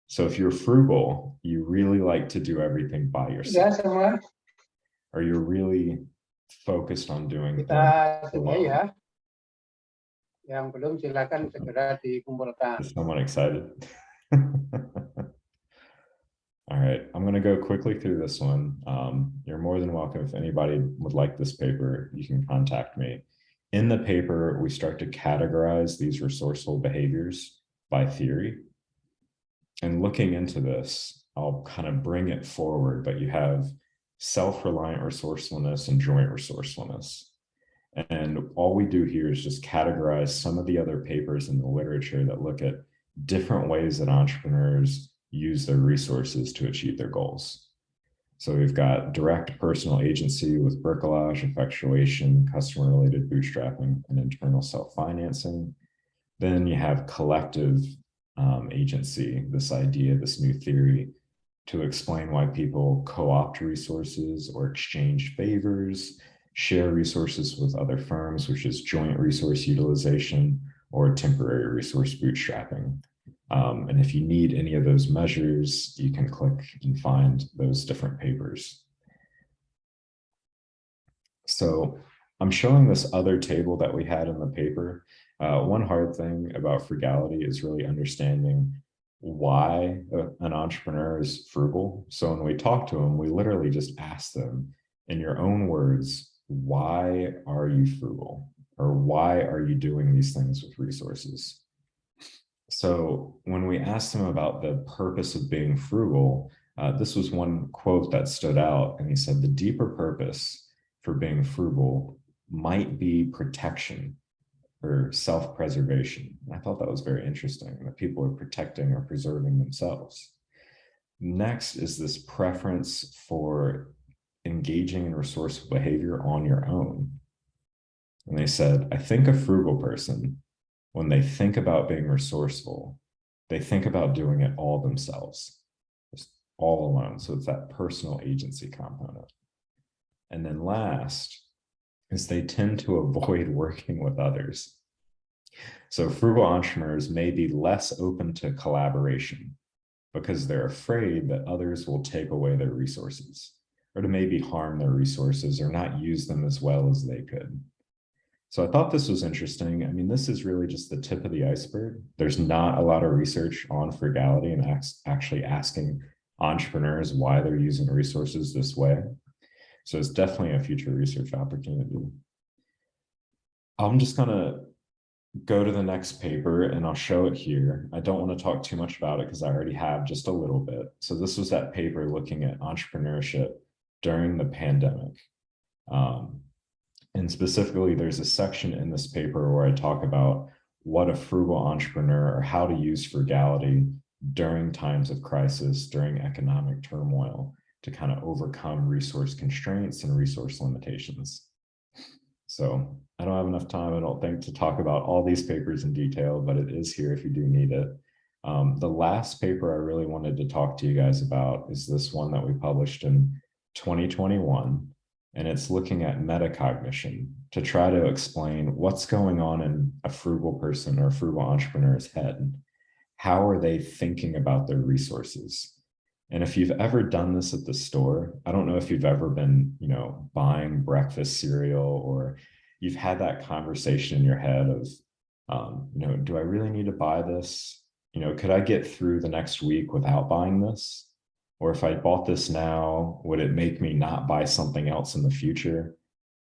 So if you're frugal, you really like to do everything by yourself. Or you're really focused on doing things alone. Yang belum silakan segera dikumpulkan. Is someone excited? All right, I'm going to go quickly through this one. You're more than welcome. If anybody would like this paper, you can contact me. In the paper, we start to categorize these resourceful behaviors by theory. And looking into this, I'll kind of bring it forward, but you have self-reliant resourcefulness and joint resourcefulness. And all we do here is just categorize some of the other papers in the literature that look at different ways that entrepreneurs use their resources to achieve their goals. So we've got direct personal agency with bricolage, effectuation, customer-related bootstrapping, and internal self-financing. Then you have collective agency, this idea, this new theory to explain why people co-opt resources or exchange favors, share resources with other firms, which is joint resource utilization or temporary resource bootstrapping. And if you need any of those measures, you can click and find those different papers. So I'm showing this other table that we had in the paper. One hard thing about frugality is really understanding why an entrepreneur is frugal. So when we talk to them, we literally just ask them in your own words, why are you frugal? Or why are you doing these things with resources? So when we asked him about the purpose of being frugal, this was one quote that stood out. And he said, the deeper purpose for being frugal might be protection or self-preservation. I thought that was very interesting, that people are protecting or preserving themselves. Next is this preference for engaging in resourceful behavior on your own. And they said, I think a frugal person, when they think about being resourceful, they think about doing it all themselves, just all alone. So it's that personal agency component. And then last is they tend to avoid working with others. So frugal entrepreneurs may be less open to collaboration because they're afraid that others will take away their resources or to maybe harm their resources or not use them as well as they could. So I thought this was interesting. I mean, this is really just the tip of the iceberg. There's not a lot of research on frugality and actually asking entrepreneurs why they're using resources this way. So it's definitely a future research opportunity. I'm just gonna go to the next paper and I'll show it here. I don't want to talk too much about it because I already have just a little bit. So this was that paper looking at entrepreneurship during the pandemic. And specifically, there's a section in this paper where I talk about what a frugal entrepreneur or how to use frugality during times of crisis, during economic turmoil to kind of overcome resource constraints and resource limitations. So I don't have enough time, I don't think, to talk about all these papers in detail, but it is here if you do need it. The last paper I really wanted to talk to you guys about is this one that we published in 2021. And it's looking at metacognition to try to explain what's going on in a frugal person or a frugal entrepreneur's head. How are they thinking about their resources? And if you've ever done this at the store, I don't know if you've ever been, buying breakfast cereal, or you've had that conversation in your head of, do I really need to buy this? Could I get through the next week without buying this? Or if I bought this now, would it make me not buy something else in the future?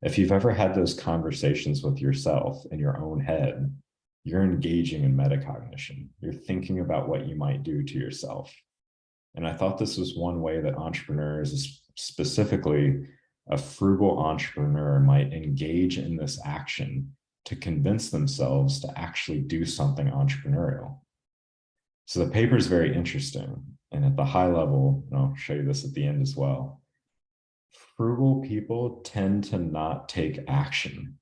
If you've ever had those conversations with yourself in your own head, you're engaging in metacognition. You're thinking about what you might do to yourself. And I thought this was one way that entrepreneurs, specifically a frugal entrepreneur, might engage in this action to convince themselves to actually do something entrepreneurial. So the paper is very interesting. And at the high level, and I'll show you this at the end as well, frugal people tend to not take action.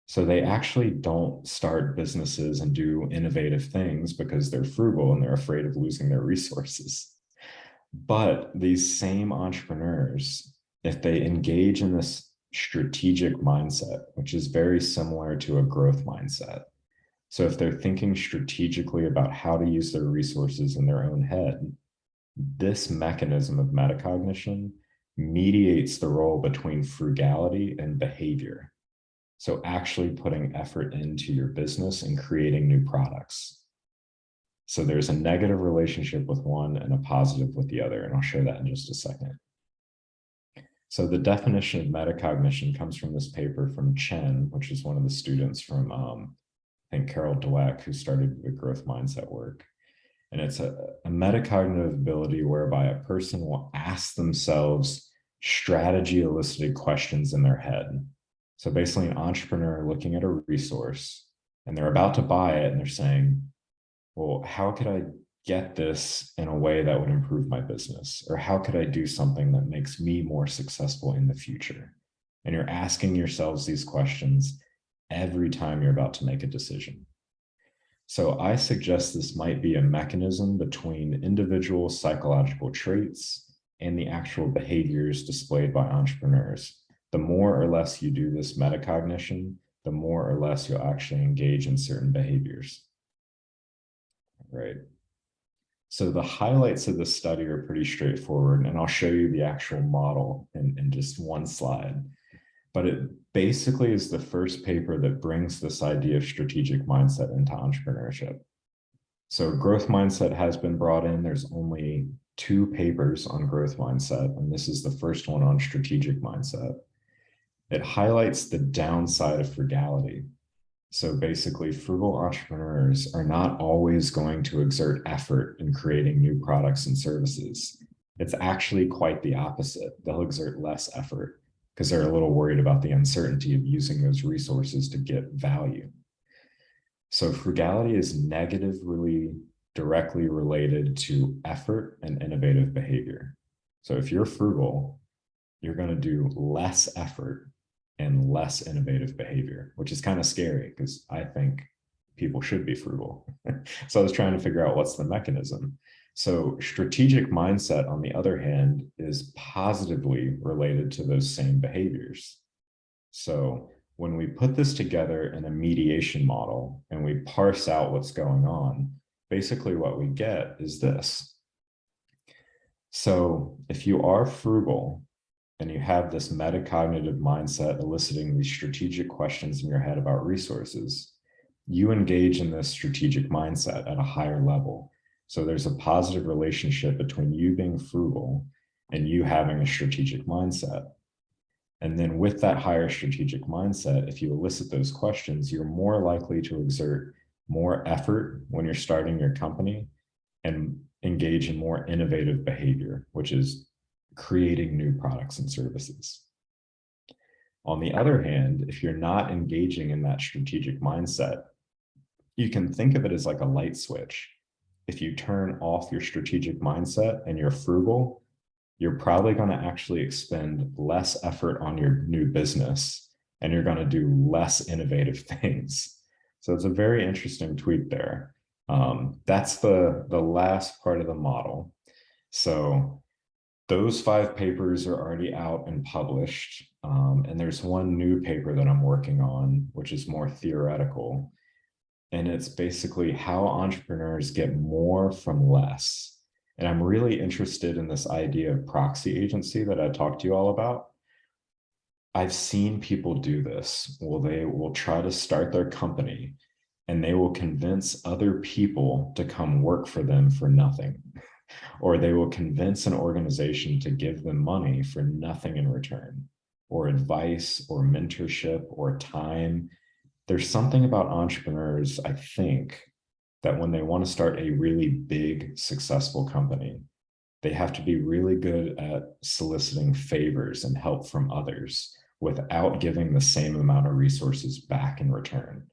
So they actually don't start businesses and do innovative things because they're frugal and they're afraid of losing their resources. But these same entrepreneurs, if they engage in this strategic mindset, which is very similar to a growth mindset. So if they're thinking strategically about how to use their resources in their own head, this mechanism of metacognition mediates the role between frugality and behavior. So actually putting effort into your business and creating new products. So there's a negative relationship with one and a positive with the other, and I'll show that in just a second. So the definition of metacognition comes from this paper from Chen, which is one of the students from, I think, Carol Dweck, who started the growth mindset work. And it's a metacognitive ability whereby a person will ask themselves strategy elicited questions in their head. So basically an entrepreneur looking at a resource and they're about to buy it and they're saying, well, how could I get this in a way that would improve my business? Or how could I do something that makes me more successful in the future? And you're asking yourselves these questions every time you're about to make a decision. So I suggest this might be a mechanism between individual psychological traits and the actual behaviors displayed by entrepreneurs. The more or less you do this metacognition, the more or less you'll actually engage in certain behaviors. Right. So the highlights of the study are pretty straightforward, and I'll show you the actual model in just one slide. But it basically is the first paper that brings this idea of strategic mindset into entrepreneurship. So growth mindset has been brought in. There's only 2 papers on growth mindset, and this is the first one on strategic mindset. It highlights the downside of frugality. So basically, frugal entrepreneurs are not always going to exert effort in creating new products and services. It's actually quite the opposite. They'll exert less effort because they're a little worried about the uncertainty of using those resources to get value. So frugality is negatively directly related to effort and innovative behavior. So if you're frugal, you're going to do less effort and less innovative behavior, which is kind of scary because I think people should be frugal. So I was trying to figure out what's the mechanism. So strategic mindset, on the other hand, is positively related to those same behaviors. So when we put this together in a mediation model and we parse out what's going on, basically what we get is this. So if you are frugal, and you have this metacognitive mindset eliciting these strategic questions in your head about resources, you engage in this strategic mindset at a higher level. So there's a positive relationship between you being frugal and you having a strategic mindset. And then with that higher strategic mindset, if you elicit those questions, you're more likely to exert more effort when you're starting your company and engage in more innovative behavior, which is creating new products and services. On the other hand, if you're not engaging in that strategic mindset, you can think of it as like a light switch. If you turn off your strategic mindset and you're frugal, you're probably going to actually expend less effort on your new business and you're going to do less innovative things. So it's a very interesting tweak there. That's the last part of the model. So those 5 papers are already out and published. And there's one new paper that I'm working on, which is more theoretical. And it's basically how entrepreneurs get more from less. And I'm really interested in this idea of proxy agency that I talked to you all about. I've seen people do this. Well, they will try to start their company and they will convince other people to come work for them for nothing. Or they will convince an organization to give them money for nothing in return, or advice, or mentorship, or time. There's something about entrepreneurs, I think, that when they want to start a really big, successful company, they have to be really good at soliciting favors and help from others without giving the same amount of resources back in return.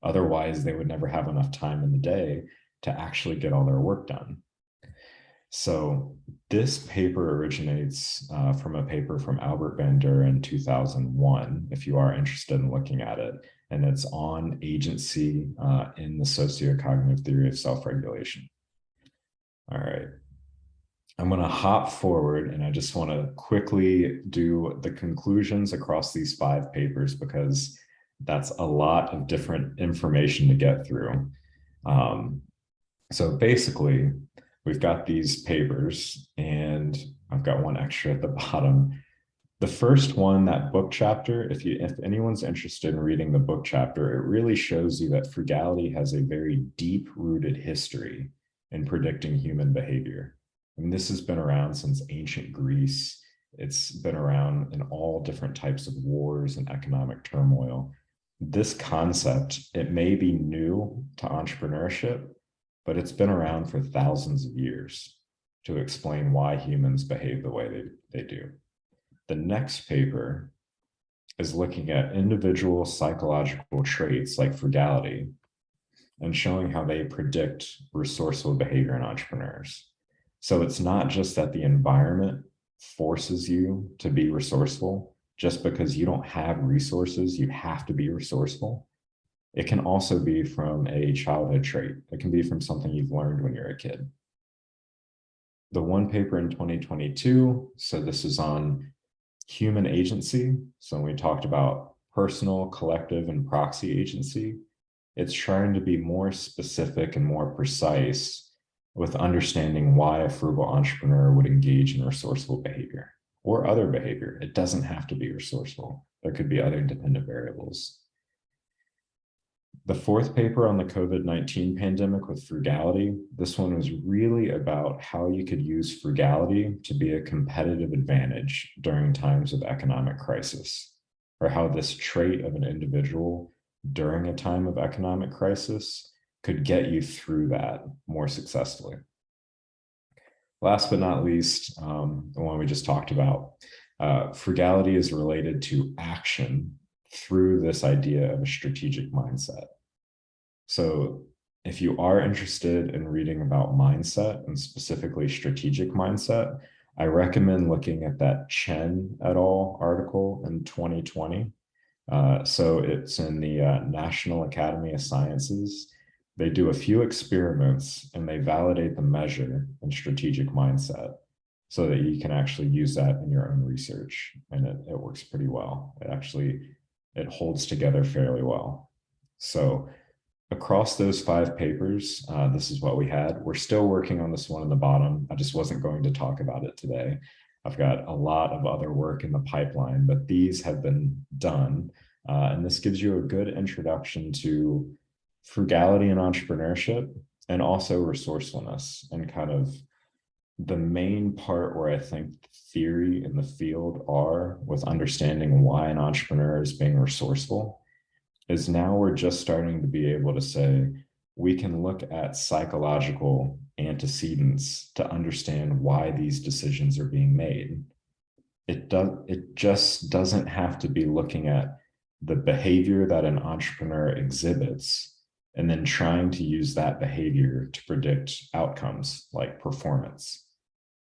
Otherwise, they would never have enough time in the day to actually get all their work done. So this paper originates from a paper from Albert Bandura in 2001, if you are interested in looking at it, and it's on agency in the sociocognitive theory of self-regulation. All right. I'm going to hop forward and I just want to quickly do the conclusions across these 5 papers because that's a lot of different information to get through. So basically, we've got these papers and I've got one extra at the bottom. The first one, that book chapter, if anyone's interested in reading the book chapter, it really shows you that frugality has a very deep-rooted history in predicting human behavior. And this has been around since ancient Greece. It's been around in all different types of wars and economic turmoil. This concept, it may be new to entrepreneurship, but it's been around for thousands of years to explain why humans behave the way they do. The next paper is looking at individual psychological traits like frugality and showing how they predict resourceful behavior in entrepreneurs. So it's not just that the environment forces you to be resourceful. Just because you don't have resources, you have to be resourceful. It can also be from a childhood trait. It can be from something you've learned when you're a kid. The one paper in 2022, so this is on human agency. So when we talked about personal, collective, and proxy agency, it's trying to be more specific and more precise with understanding why a frugal entrepreneur would engage in resourceful behavior or other behavior. It doesn't have to be resourceful. There could be other dependent variables. The fourth paper on the COVID-19 pandemic with frugality, this one was really about how you could use frugality to be a competitive advantage during times of economic crisis, or how this trait of an individual during a time of economic crisis could get you through that more successfully. Last but not least, the one we just talked about, frugality is related to action through this idea of a strategic mindset. So if you are interested in reading about mindset and specifically strategic mindset, I recommend looking at that Chen et al. Article in 2020. So it's in the National Academy of Sciences. They do a few experiments and they validate the measure in strategic mindset so that you can actually use that in your own research. And it works pretty well. It holds together fairly well. So across those 5 papers, this is what we had. We're still working on this one in the bottom. I just wasn't going to talk about it today. I've got a lot of other work in the pipeline, but these have been done. And this gives you a good introduction to frugality and entrepreneurship, and also resourcefulness, and kind of the main part where I think theory in the field are with understanding why an entrepreneur is being resourceful is now we're just starting to be able to say, we can look at psychological antecedents to understand why these decisions are being made. It just doesn't have to be looking at the behavior that an entrepreneur exhibits and then trying to use that behavior to predict outcomes like performance.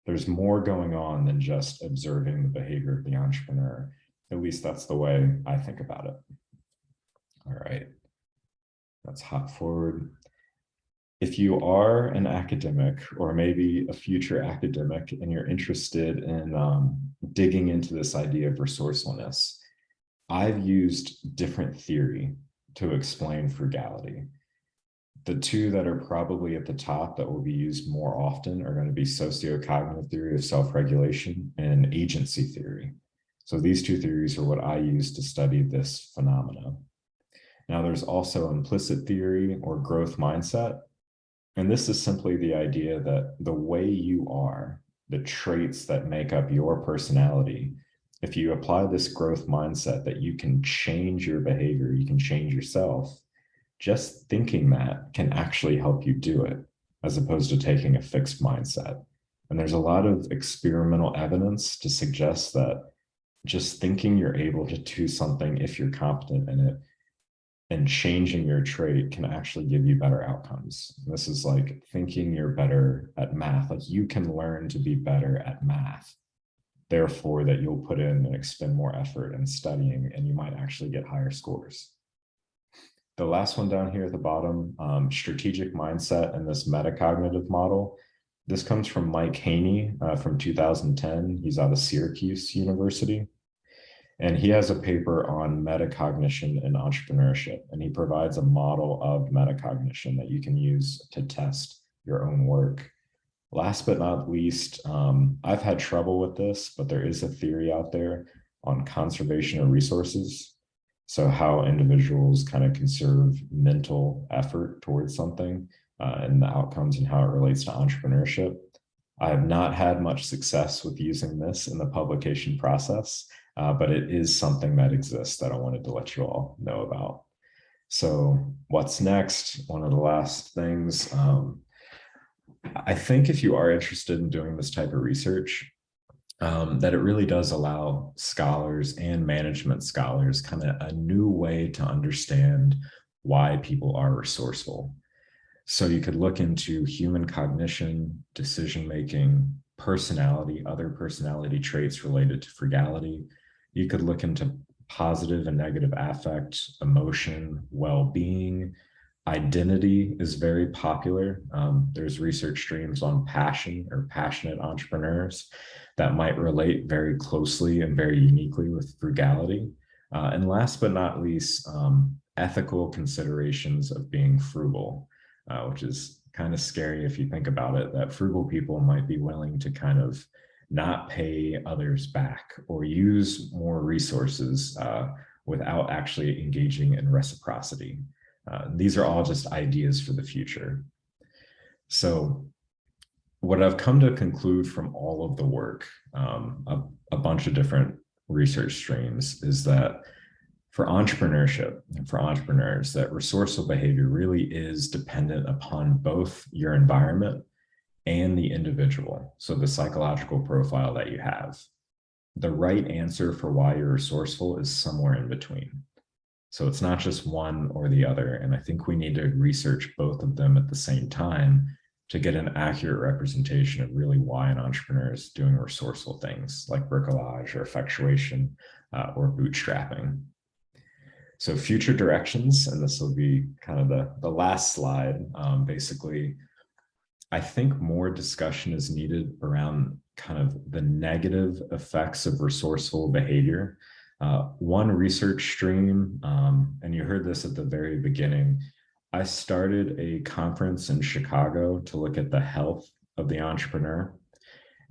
There's more going on than just observing the behavior of the entrepreneur. At least that's the way I think about it. All right, let's hop forward. If you are an academic or maybe a future academic and you're interested in digging into this idea of resourcefulness, I've used different theory to explain frugality. The two that are probably at the top that will be used more often are going to be sociocognitive theory of self-regulation and agency theory. So these two theories are what I use to study this phenomena. Now there's also implicit theory or growth mindset. And this is simply the idea that the way you are, the traits that make up your personality, if you apply this growth mindset that you can change your behavior, you can change yourself, just thinking that can actually help you do it, as opposed to taking a fixed mindset. And there's a lot of experimental evidence to suggest that just thinking you're able to do something if you're competent in it and changing your trait can actually give you better outcomes. This is like thinking you're better at math, like you can learn to be better at math, therefore that you'll put in and expend more effort in studying and you might actually get higher scores. The last one down here at the bottom, strategic mindset and this metacognitive model. This comes from Mike Haney from 2010. He's out of Syracuse University. And he has a paper on metacognition and entrepreneurship. And he provides a model of metacognition that you can use to test your own work. Last but not least, I've had trouble with this, but there is a theory out there on conservation of resources. So how individuals kind of conserve mental effort towards something and the outcomes and how it relates to entrepreneurship. I have not had much success with using this in the publication process, but it is something that exists that I wanted to let you all know about. So what's next? One of the last things, I think if you are interested in doing this type of research, that it really does allow scholars and management scholars kind of a new way to understand why people are resourceful. So you could look into human cognition, decision-making, personality, other personality traits related to frugality. You could look into positive and negative affect, emotion, well-being. Identity is very popular. There's research streams on passion or passionate entrepreneurs that might relate very closely and very uniquely with frugality. And last but not least, ethical considerations of being frugal, which is kind of scary if you think about it, that frugal people might be willing to kind of not pay others back or use more resources without actually engaging in reciprocity. These are all just ideas for the future. So what I've come to conclude from all of the work, a bunch of different research streams, is that for entrepreneurship and for entrepreneurs, that resourceful behavior really is dependent upon both your environment and the individual. So the psychological profile that you have. The right answer for why you're resourceful is somewhere in between. So it's not just one or the other. And I think we need to research both of them at the same time to get an accurate representation of really why an entrepreneur is doing resourceful things like bricolage or effectuation or bootstrapping. So future directions, and this will be kind of the last slide. Basically, I think more discussion is needed around kind of the negative effects of resourceful behavior. One research stream, and you heard this at the very beginning, I started a conference in Chicago to look at the health of the entrepreneur.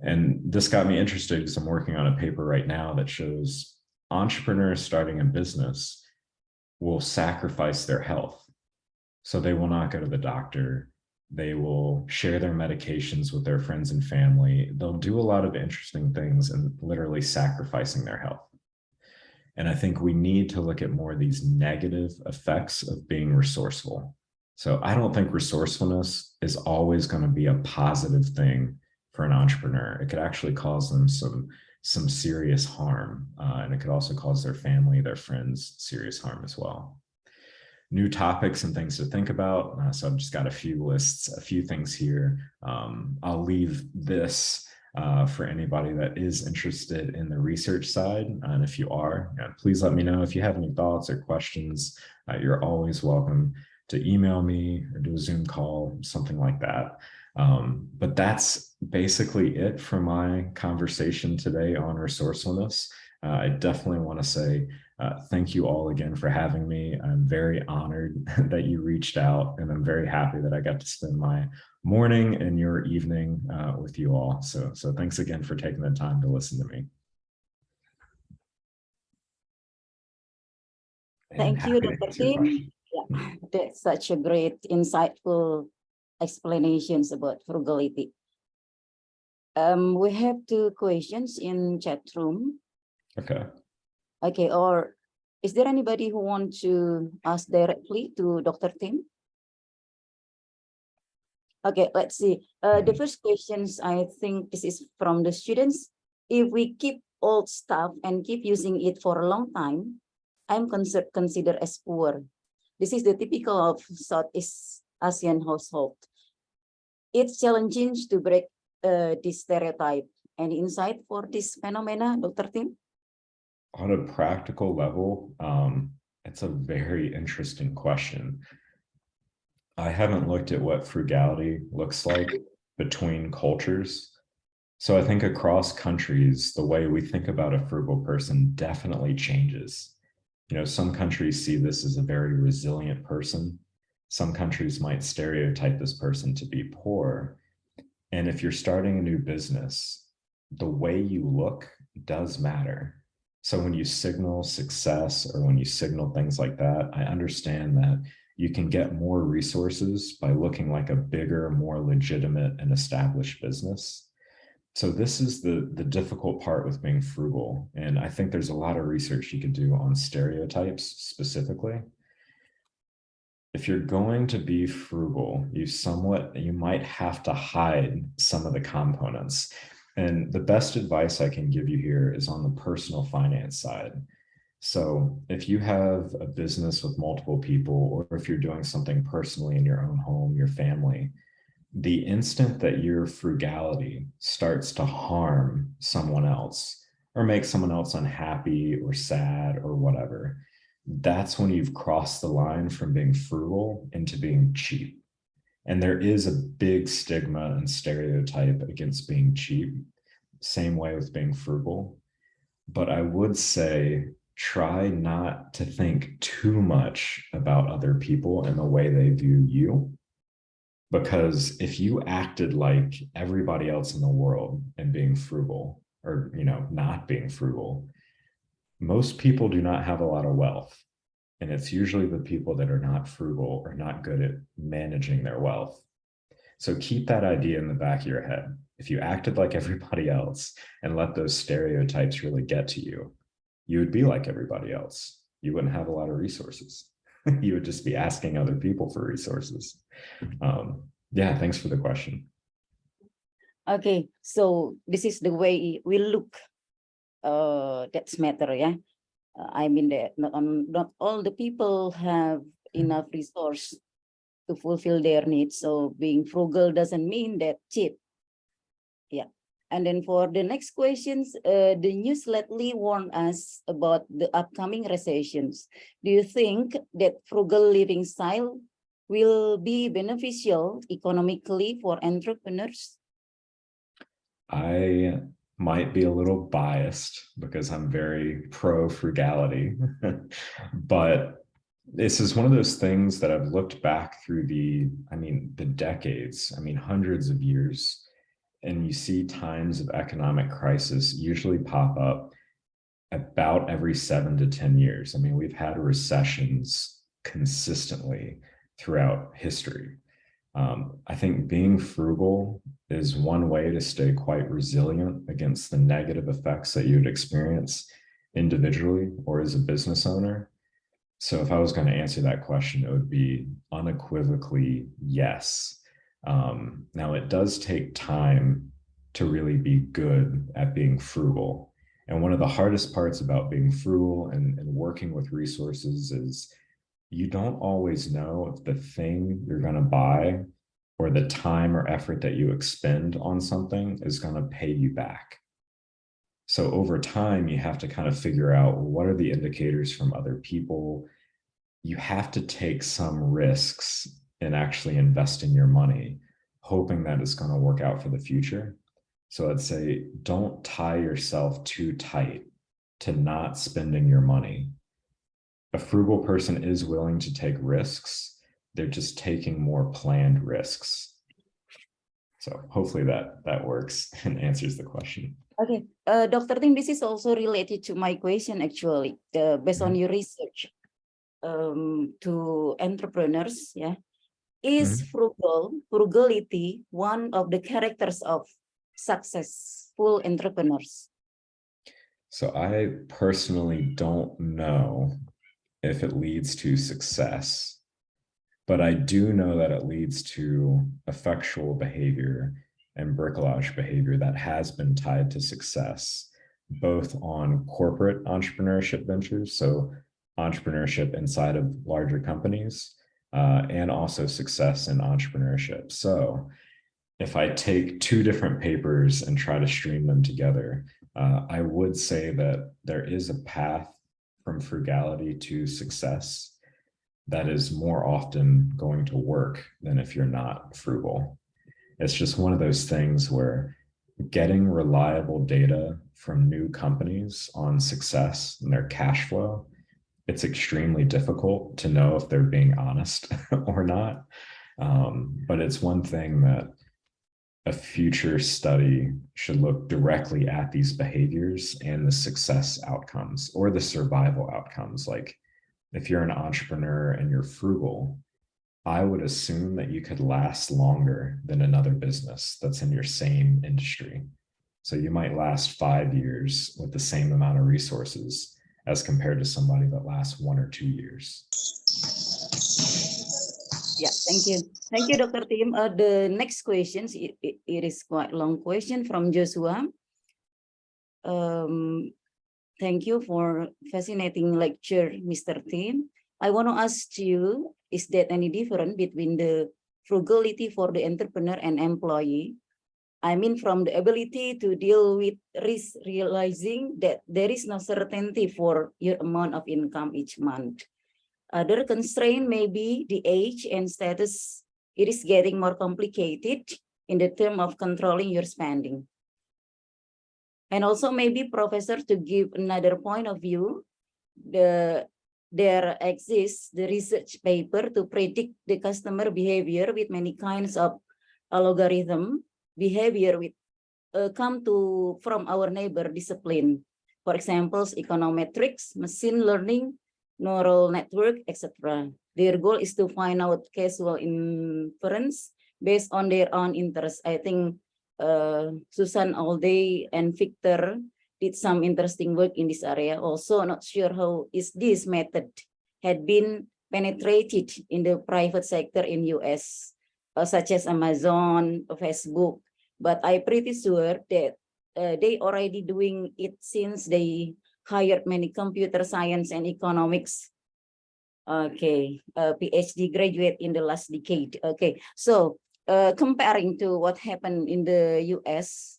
And this got me interested because I'm working on a paper right now that shows entrepreneurs starting a business will sacrifice their health. So they will not go to the doctor. They will share their medications with their friends and family. They'll do a lot of interesting things and literally sacrificing their health. And I think we need to look at more of these negative effects of being resourceful. So I don't think resourcefulness is always going to be a positive thing for an entrepreneur. It could actually cause them some serious harm. And it could also cause their family, their friends, serious harm as well. New topics and things to think about. So I've just got a few lists, a few things here. I'll leave this for anybody that is interested in the research side. And if you are, please let me know if you have any thoughts or questions. You're always welcome to email me or do a Zoom call, something like that. But that's basically it for my conversation today on resourcefulness. I definitely want to say Thank you all again for having me. I'm very honored that you reached out, and I'm very happy that I got to spend my morning and your evening with you all. So thanks again for taking the time to listen to me. Thank you, Dr. Tim. Yeah, that's such a great, insightful explanations about frugality. We have 2 questions in chat room. Okay. Okay, or is there anybody who wants to ask directly to Dr. Tim? Okay, let's see. The first questions, I think this is from the students. If we keep old stuff and keep using it for a long time, I'm considered as poor. This is the typical of Southeast Asian household. It's challenging to break this stereotype. Any insight for this phenomena, Dr. Tim? On a practical level, it's a very interesting question. I haven't looked at what frugality looks like between cultures. So I think across countries, the way we think about a frugal person definitely changes. You know, some countries see this as a very resilient person. Some countries might stereotype this person to be poor. And if you're starting a new business, the way you look does matter. So when you signal success or when you signal things like that, I understand that you can get more resources by looking like a bigger, more legitimate and established business. So this is the difficult part with being frugal. And I think there's a lot of research you could do on stereotypes specifically. If you're going to be frugal, you might have to hide some of the components. And the best advice I can give you here is on the personal finance side. So if you have a business with multiple people, or if you're doing something personally in your own home, your family, the instant that your frugality starts to harm someone else or make someone else unhappy or sad or whatever, that's when you've crossed the line from being frugal into being cheap. And there is a big stigma and stereotype against being cheap, same way with being frugal. But I would say, try not to think too much about other people and the way they view you. Because if you acted like everybody else in the world and being frugal, or not being frugal, most people do not have a lot of wealth. And it's usually the people that are not frugal or not good at managing their wealth. So keep that idea in the back of your head. If you acted like everybody else and let those stereotypes really get to you, you would be like everybody else. You wouldn't have a lot of resources. You would just be asking other people for resources. Yeah, thanks for the question. Okay, so this is the way we look. That's matter, yeah. I mean that not all the people have enough resource to fulfill their needs. So being frugal doesn't mean that cheap. Yeah. And then for the next questions, the news lately warned us about the upcoming recessions. Do you think that frugal living style will be beneficial economically for entrepreneurs? I might be a little biased because I'm very pro frugality, but this is one of those things that I've looked back through the decades, hundreds of years. And you see times of economic crisis usually pop up about every 7 to 10 years. We've had recessions consistently throughout history. I think being frugal is one way to stay quite resilient against the negative effects that you'd experience individually or as a business owner. So if I was going to answer that question, it would be unequivocally yes. Now, it does take time to really be good at being frugal. And one of the hardest parts about being frugal and working with resources is you don't always know if the thing you're going to buy or the time or effort that you expend on something is going to pay you back. So over time, you have to kind of figure out what are the indicators from other people. You have to take some risks in actually investing your money, hoping that it's going to work out for the future. So I'd say don't tie yourself too tight to not spending your money. a frugal person is willing to take risks. They're just taking more planned risks. So hopefully that works and answers the question. Okay, Dr. Tim, this is also related to my question actually, based on your research to entrepreneurs, yeah. Is frugality one of the characters of successful entrepreneurs? So I personally don't know if it leads to success, but I do know that it leads to effectual behavior and bricolage behavior that has been tied to success, both on corporate entrepreneurship ventures, so entrepreneurship inside of larger companies, and also success in entrepreneurship. So if I take two different papers and try to stream them together, I would say that there is a path from frugality to success that is more often going to work than if you're not frugal. It's just one of those things where getting reliable data from new companies on success and their cash flow, it's extremely difficult to know if they're being honest or not. But it's one thing that a future study should look directly at these behaviors and the success outcomes or the survival outcomes. Like if you're an entrepreneur and you're frugal, I would assume that you could last longer than another business that's in your same industry. So you might last 5 years with the same amount of resources as compared to somebody that lasts 1 or 2 years. Yeah, thank you. Thank you, Dr. Tim. The next question, it is quite a long question from Joshua. Thank you for fascinating lecture, Mr. Tim. I want to ask you, is there any difference between the frugality for the entrepreneur and employee? I mean, from the ability to deal with risk, realizing that there is no certainty for your amount of income each month. Other constraint may be the age and status. It is getting more complicated in the term of controlling your spending. And also maybe professor, to give another point of view, there exists the research paper to predict the customer behavior with many kinds of algorithm behavior with come from our neighbor discipline. For example, econometrics, machine learning, neural network, etc. Their goal is to find out causal inference based on their own interests. I think Susan Alday and Victor did some interesting work in this area. Also, not sure how is this method had been penetrated in the private sector in US, such as Amazon, Facebook. But I'm pretty sure that they already doing it since they hired many computer science and economics, PhD graduate in the last decade. Okay, so comparing to what happened in the US,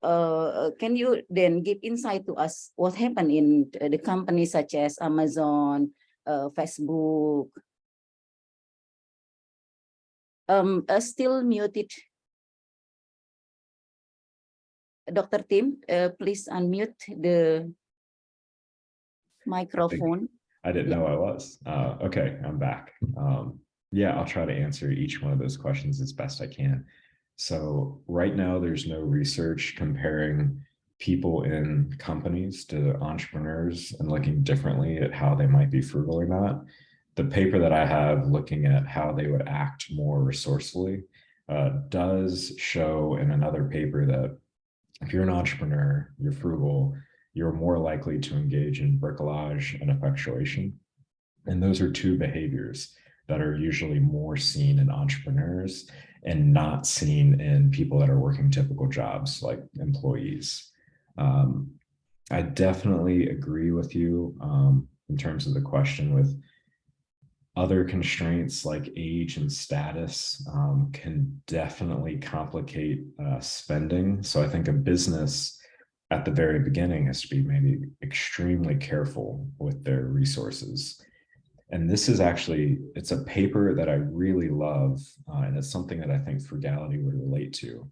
can you then give insight to us what happened in the companies such as Amazon, Facebook? Still muted. Dr. Tim, please unmute the microphone. I didn't know I was. Okay, I'm back. Yeah, I'll try to answer each one of those questions as best I can. So right now, there's no research comparing people in companies to entrepreneurs and looking differently at how they might be frugal or not. The paper that I have looking at how they would act more resourcefully does show in another paper that if you're an entrepreneur, you're frugal, you're more likely to engage in bricolage and effectuation. And those are two behaviors that are usually more seen in entrepreneurs and not seen in people that are working typical jobs like employees. I definitely agree with you in terms of the question with other constraints like age and status can definitely complicate spending. So I think a business at the very beginning has to be maybe extremely careful with their resources. And this is actually, it's a paper that I really love, and it's something that I think frugality would relate to.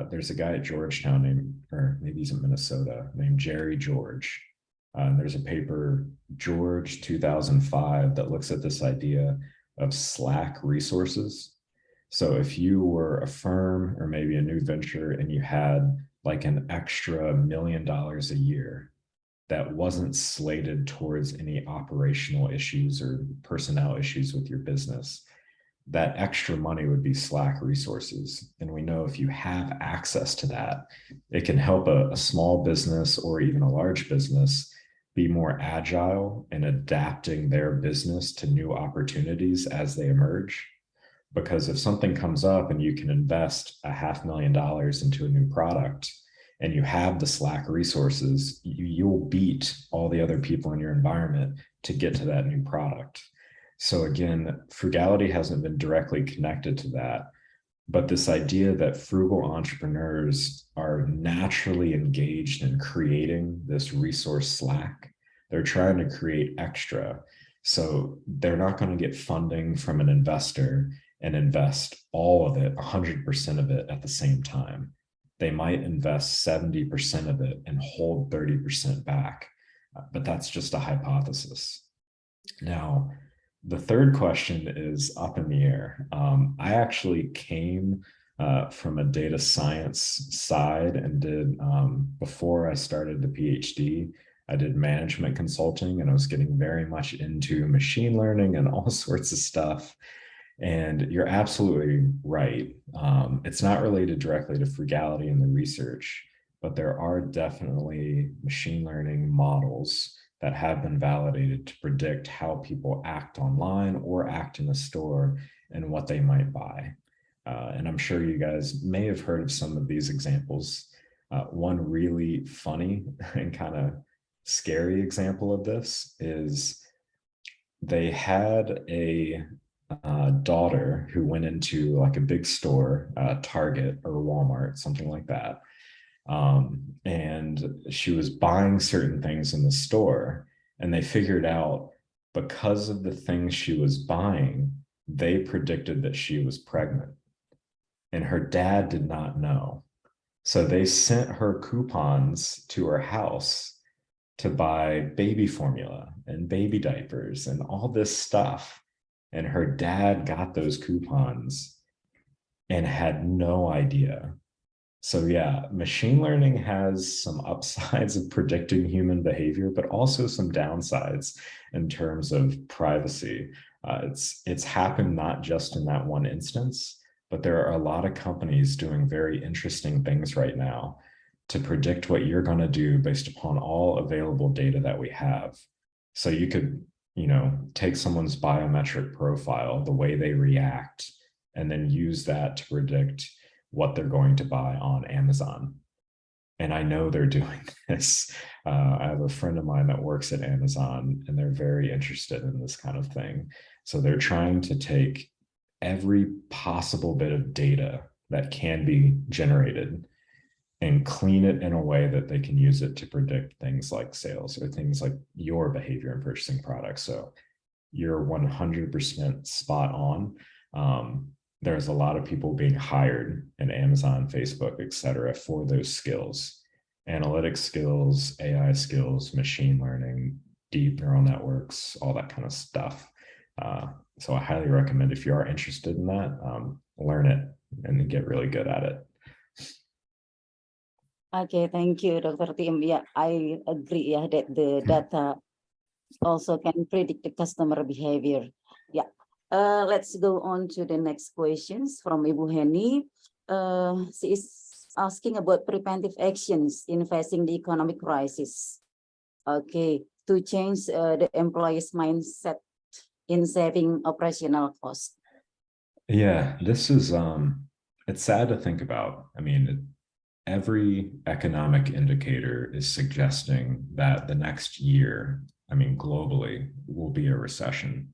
There's a guy at Georgetown named, or maybe he's in Minnesota, named Jerry George. There's a paper, George 2005, that looks at this idea of slack resources. So if you were a firm or maybe a new venture and you had like an extra $1 million a year that wasn't slated towards any operational issues or personnel issues with your business, that extra money would be slack resources. And we know if you have access to that, it can help a small business or even a large business be more agile in adapting their business to new opportunities as they emerge. Because if something comes up and you can invest $500,000 into a new product and you have the slack resources, you'll beat all the other people in your environment to get to that new product. So again, frugality hasn't been directly connected to that, but this idea that frugal entrepreneurs are naturally engaged in creating this resource slack, they're trying to create extra. So they're not going to get funding from an investor and invest all of it, 100% of it at the same time. They might invest 70% of it and hold 30% back, but that's just a hypothesis. Now, the third question is up in the air. I actually came from a data science side and did, before I started the PhD, I did management consulting, and I was getting very much into machine learning and all sorts of stuff. And you're absolutely right. It's not related directly to frugality in the research, but there are definitely machine learning models that have been validated to predict how people act online or act in a store and what they might buy. And I'm sure you guys may have heard of some of these examples. One really funny and kind of scary example of this is they had a daughter who went into like a big store, Target or Walmart, something like that. And she was buying certain things in the store, and they figured out because of the things she was buying, they predicted that she was pregnant, and her dad did not know. So they sent her coupons to her house to buy baby formula and baby diapers and all this stuff. And her dad got those coupons and had no idea. So yeah, machine learning has some upsides of predicting human behavior, but also some downsides in terms of privacy. It's happened not just in that one instance, but there are a lot of companies doing very interesting things right now to predict what you're going to do based upon all available data that we have. So you could, take someone's biometric profile, the way they react, and then use that to predict what they're going to buy on Amazon. And I know they're doing this. I have a friend of mine that works at Amazon, and they're very interested in this kind of thing. So they're trying to take every possible bit of data that can be generated and clean it in a way that they can use it to predict things like sales or things like your behavior in purchasing products. So you're 100% spot on. There's a lot of people being hired in Amazon, Facebook, et cetera, for those skills, analytics skills, AI skills, machine learning, deep neural networks, all that kind of stuff. So I highly recommend, if you are interested in that, learn it and get really good at it. Okay, thank you, Dr. Tim. Yeah, I agree that the data also can predict the customer behavior. Yeah. Let's go on to the next questions from Ibu Heni. She is asking about preventive actions in facing the economic crisis. Okay, to change the employees' mindset in saving operational costs. Yeah, this is, it's sad to think about. I mean, every economic indicator is suggesting that the next year, globally, will be a recession.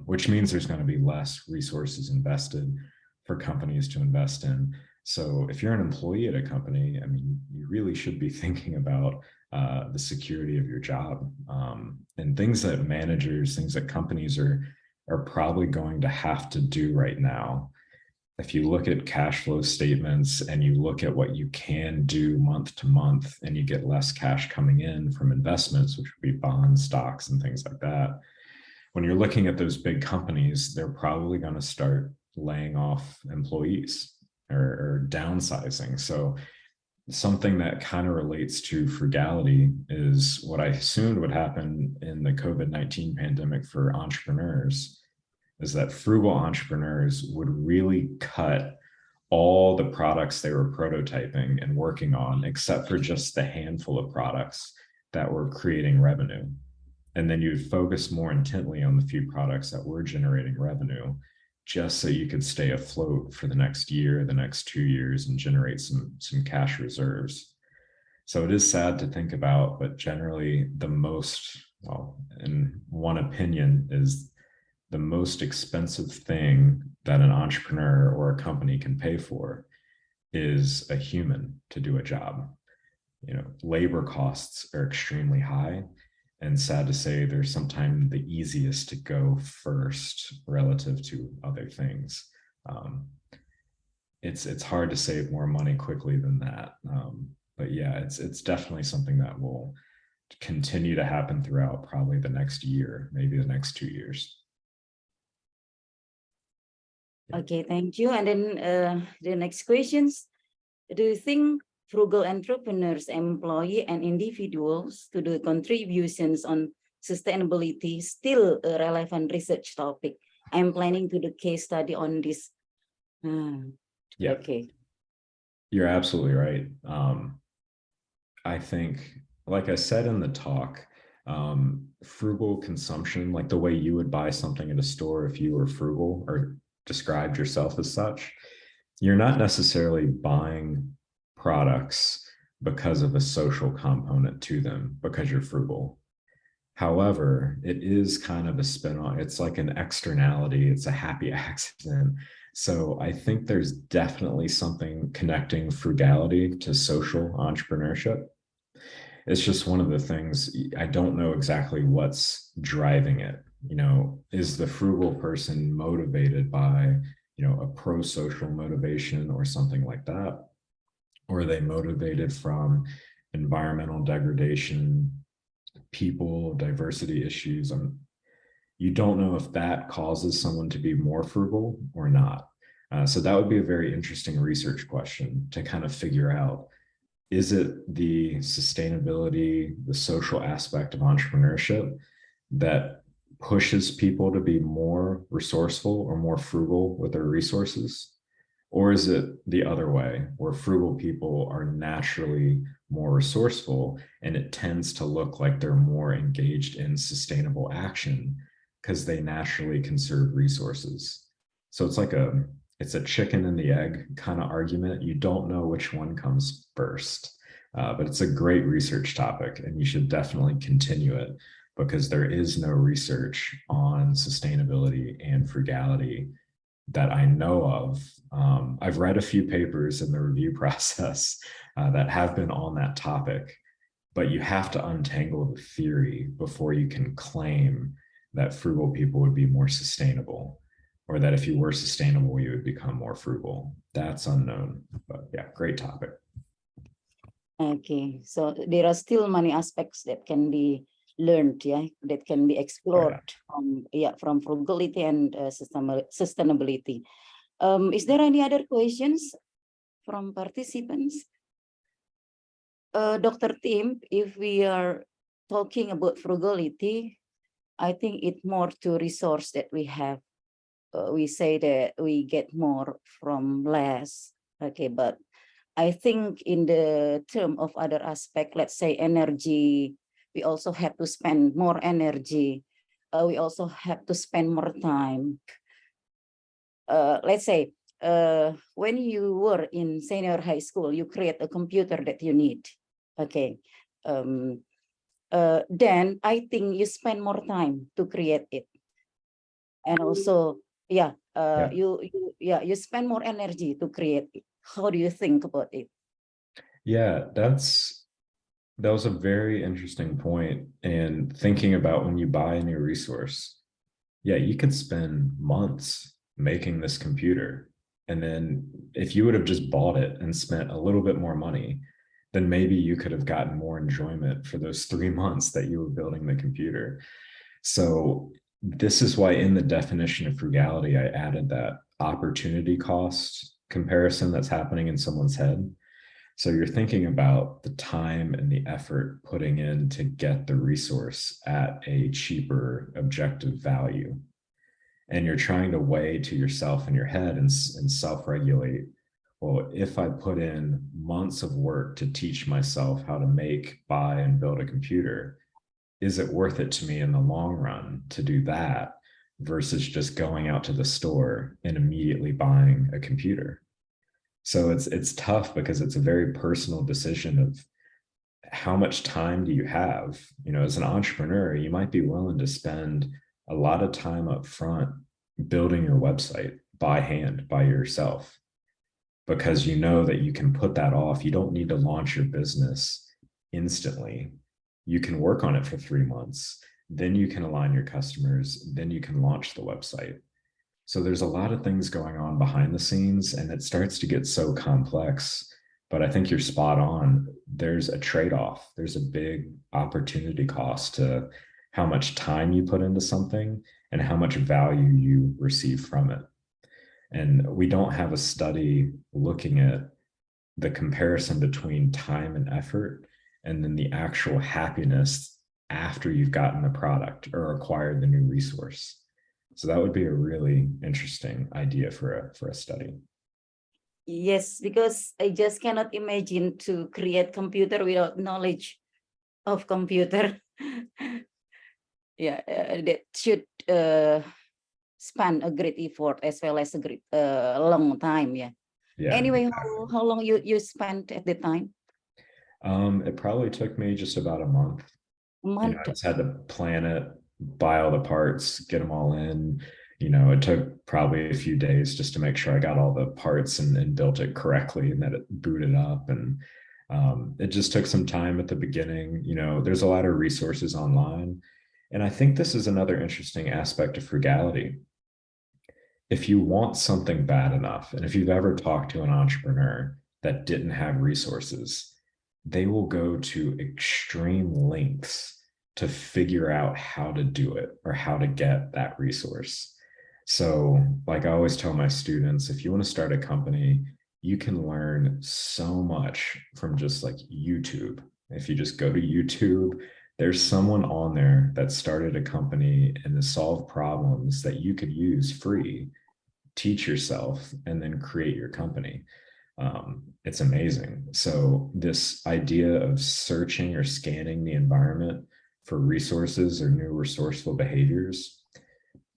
Which means there's going to be less resources invested for companies to invest in. So if you're an employee at a company, you really should be thinking about the security of your job, and things that managers, things that companies are probably going to have to do right now. if you look at cash flow statements and you look at what you can do month to month, and you get less cash coming in from investments, which would be bonds, stocks, and things like that, when you're looking at those big companies, they're probably going to start laying off employees or downsizing. So something that kind of relates to frugality is what I assumed would happen in the COVID-19 pandemic for entrepreneurs, is that frugal entrepreneurs would really cut all the products they were prototyping and working on, except for just the handful of products that were creating revenue. And then you'd focus more intently on the few products that were generating revenue, just so you could stay afloat for the next year, the next 2 years, and generate some cash reserves. So it is sad to think about, but generally the most, well, in one opinion, is the most expensive thing that an entrepreneur or a company can pay for is a human to do a job. You know, labor costs are extremely high, and sad to say, they're sometimes the easiest to go first relative to other things. It's hard to save more money quickly than that. But yeah, it's definitely something that will continue to happen throughout probably the next year, maybe the next 2 years. Okay, thank you. And then the next questions, do you think frugal entrepreneurs, employee and individuals to the contributions on sustainability still a relevant research topic? I'm planning to do case study on this. Yeah, okay. You're absolutely right. I think, like I said in the talk, frugal consumption, like the way you would buy something at a store if you were frugal or described yourself as such, you're not necessarily buying products because of a social component to them because you're frugal. However, it is kind of a spin-off. It's like an externality. It's a happy accident. So I think there's definitely something connecting frugality to social entrepreneurship. It's just one of the things, I don't know exactly what's driving it. You know, is the frugal person motivated by, you know, a pro-social motivation or something like that? Or are they motivated from environmental degradation, people, diversity issues? You don't know if that causes someone to be more frugal or not. So that would be a very interesting research question to kind of figure out. Is it the sustainability, the social aspect of entrepreneurship that pushes people to be more resourceful or more frugal with their resources? Or is it the other way, where frugal people are naturally more resourceful and it tends to look like they're more engaged in sustainable action because they naturally conserve resources? So it's like it's a chicken and the egg kind of argument. You don't know which one comes first, but it's a great research topic and you should definitely continue it because there is no research on sustainability and frugality that I know of. I've read a few papers in the review process that have been on that topic, but you have to untangle the theory before you can claim that frugal people would be more sustainable, or that if you were sustainable, you would become more frugal. That's unknown, but yeah, great topic. Okay, so there are still many aspects that can be learned, yeah, that can be explored from frugality and sustainability. Is there any other questions from participants? Dr. Tim, if we are talking about frugality, I think it's more to resource that we have. We say that we get more from less, okay, but I think in the term of other aspect, let's say energy, we also have to spend more energy. We also have to spend more time. Let's say when you were in senior high school, you create a computer that you need. Okay. Then I think you spend more time to create it. And also, you spend more energy to create it. How do you think about it? Yeah, that was a very interesting point. And thinking about when you buy a new resource, yeah, you could spend months making this computer And then if you would have just bought it and spent a little bit more money, then maybe you could have gotten more enjoyment for those 3 months that you were building the computer. So this is why in the definition of frugality, I added that opportunity cost comparison that's happening in someone's head. So you're thinking about the time and the effort putting in to get the resource at a cheaper objective value. And you're trying to weigh to yourself in your head and self-regulate, well, if I put in months of work to teach myself how to make, buy, and build a computer, is it worth it to me in the long run to do that versus just going out to the store and immediately buying a computer? So it's tough because it's a very personal decision of how much time do you have? You know, as an entrepreneur, you might be willing to spend a lot of time up front building your website by hand, by yourself, because you know that you can put that off. You don't need to launch your business instantly. You can work on it for 3 months, then you can align your customers, then you can launch the website. So there's a lot of things going on behind the scenes, and it starts to get so complex. But I think you're spot on. There's a trade-off. There's a big opportunity cost to how much time you put into something and how much value you receive from it. And we don't have a study looking at the comparison between time and effort and then the actual happiness after you've gotten the product or acquired the new resource. So that would be a really interesting idea for a study. Yes, because I just cannot imagine to create computer without knowledge of computer. Yeah, that should span a great effort as well as a great long time. Yeah. Anyway, Exactly. how long you spent at the time? It probably took me just about a month. A month. I just had to plan it, buy all the parts, get them all in. It took probably a few days just to make sure I got all the parts and built it correctly and that it booted up. And it just took some time at the beginning. There's a lot of resources online. And I think this is another interesting aspect of frugality. If you want something bad enough, and if you've ever talked to an entrepreneur that didn't have resources, they will go to extreme lengths to figure out how to do it or how to get that resource. So, like I always tell my students, if you want to start a company, you can learn so much from just like YouTube. If you just go to YouTube, there's someone on there that started a company and to solve problems that you could use free, teach yourself, and then create your company. It's amazing. So this idea of searching or scanning the environment for resources or new resourceful behaviors,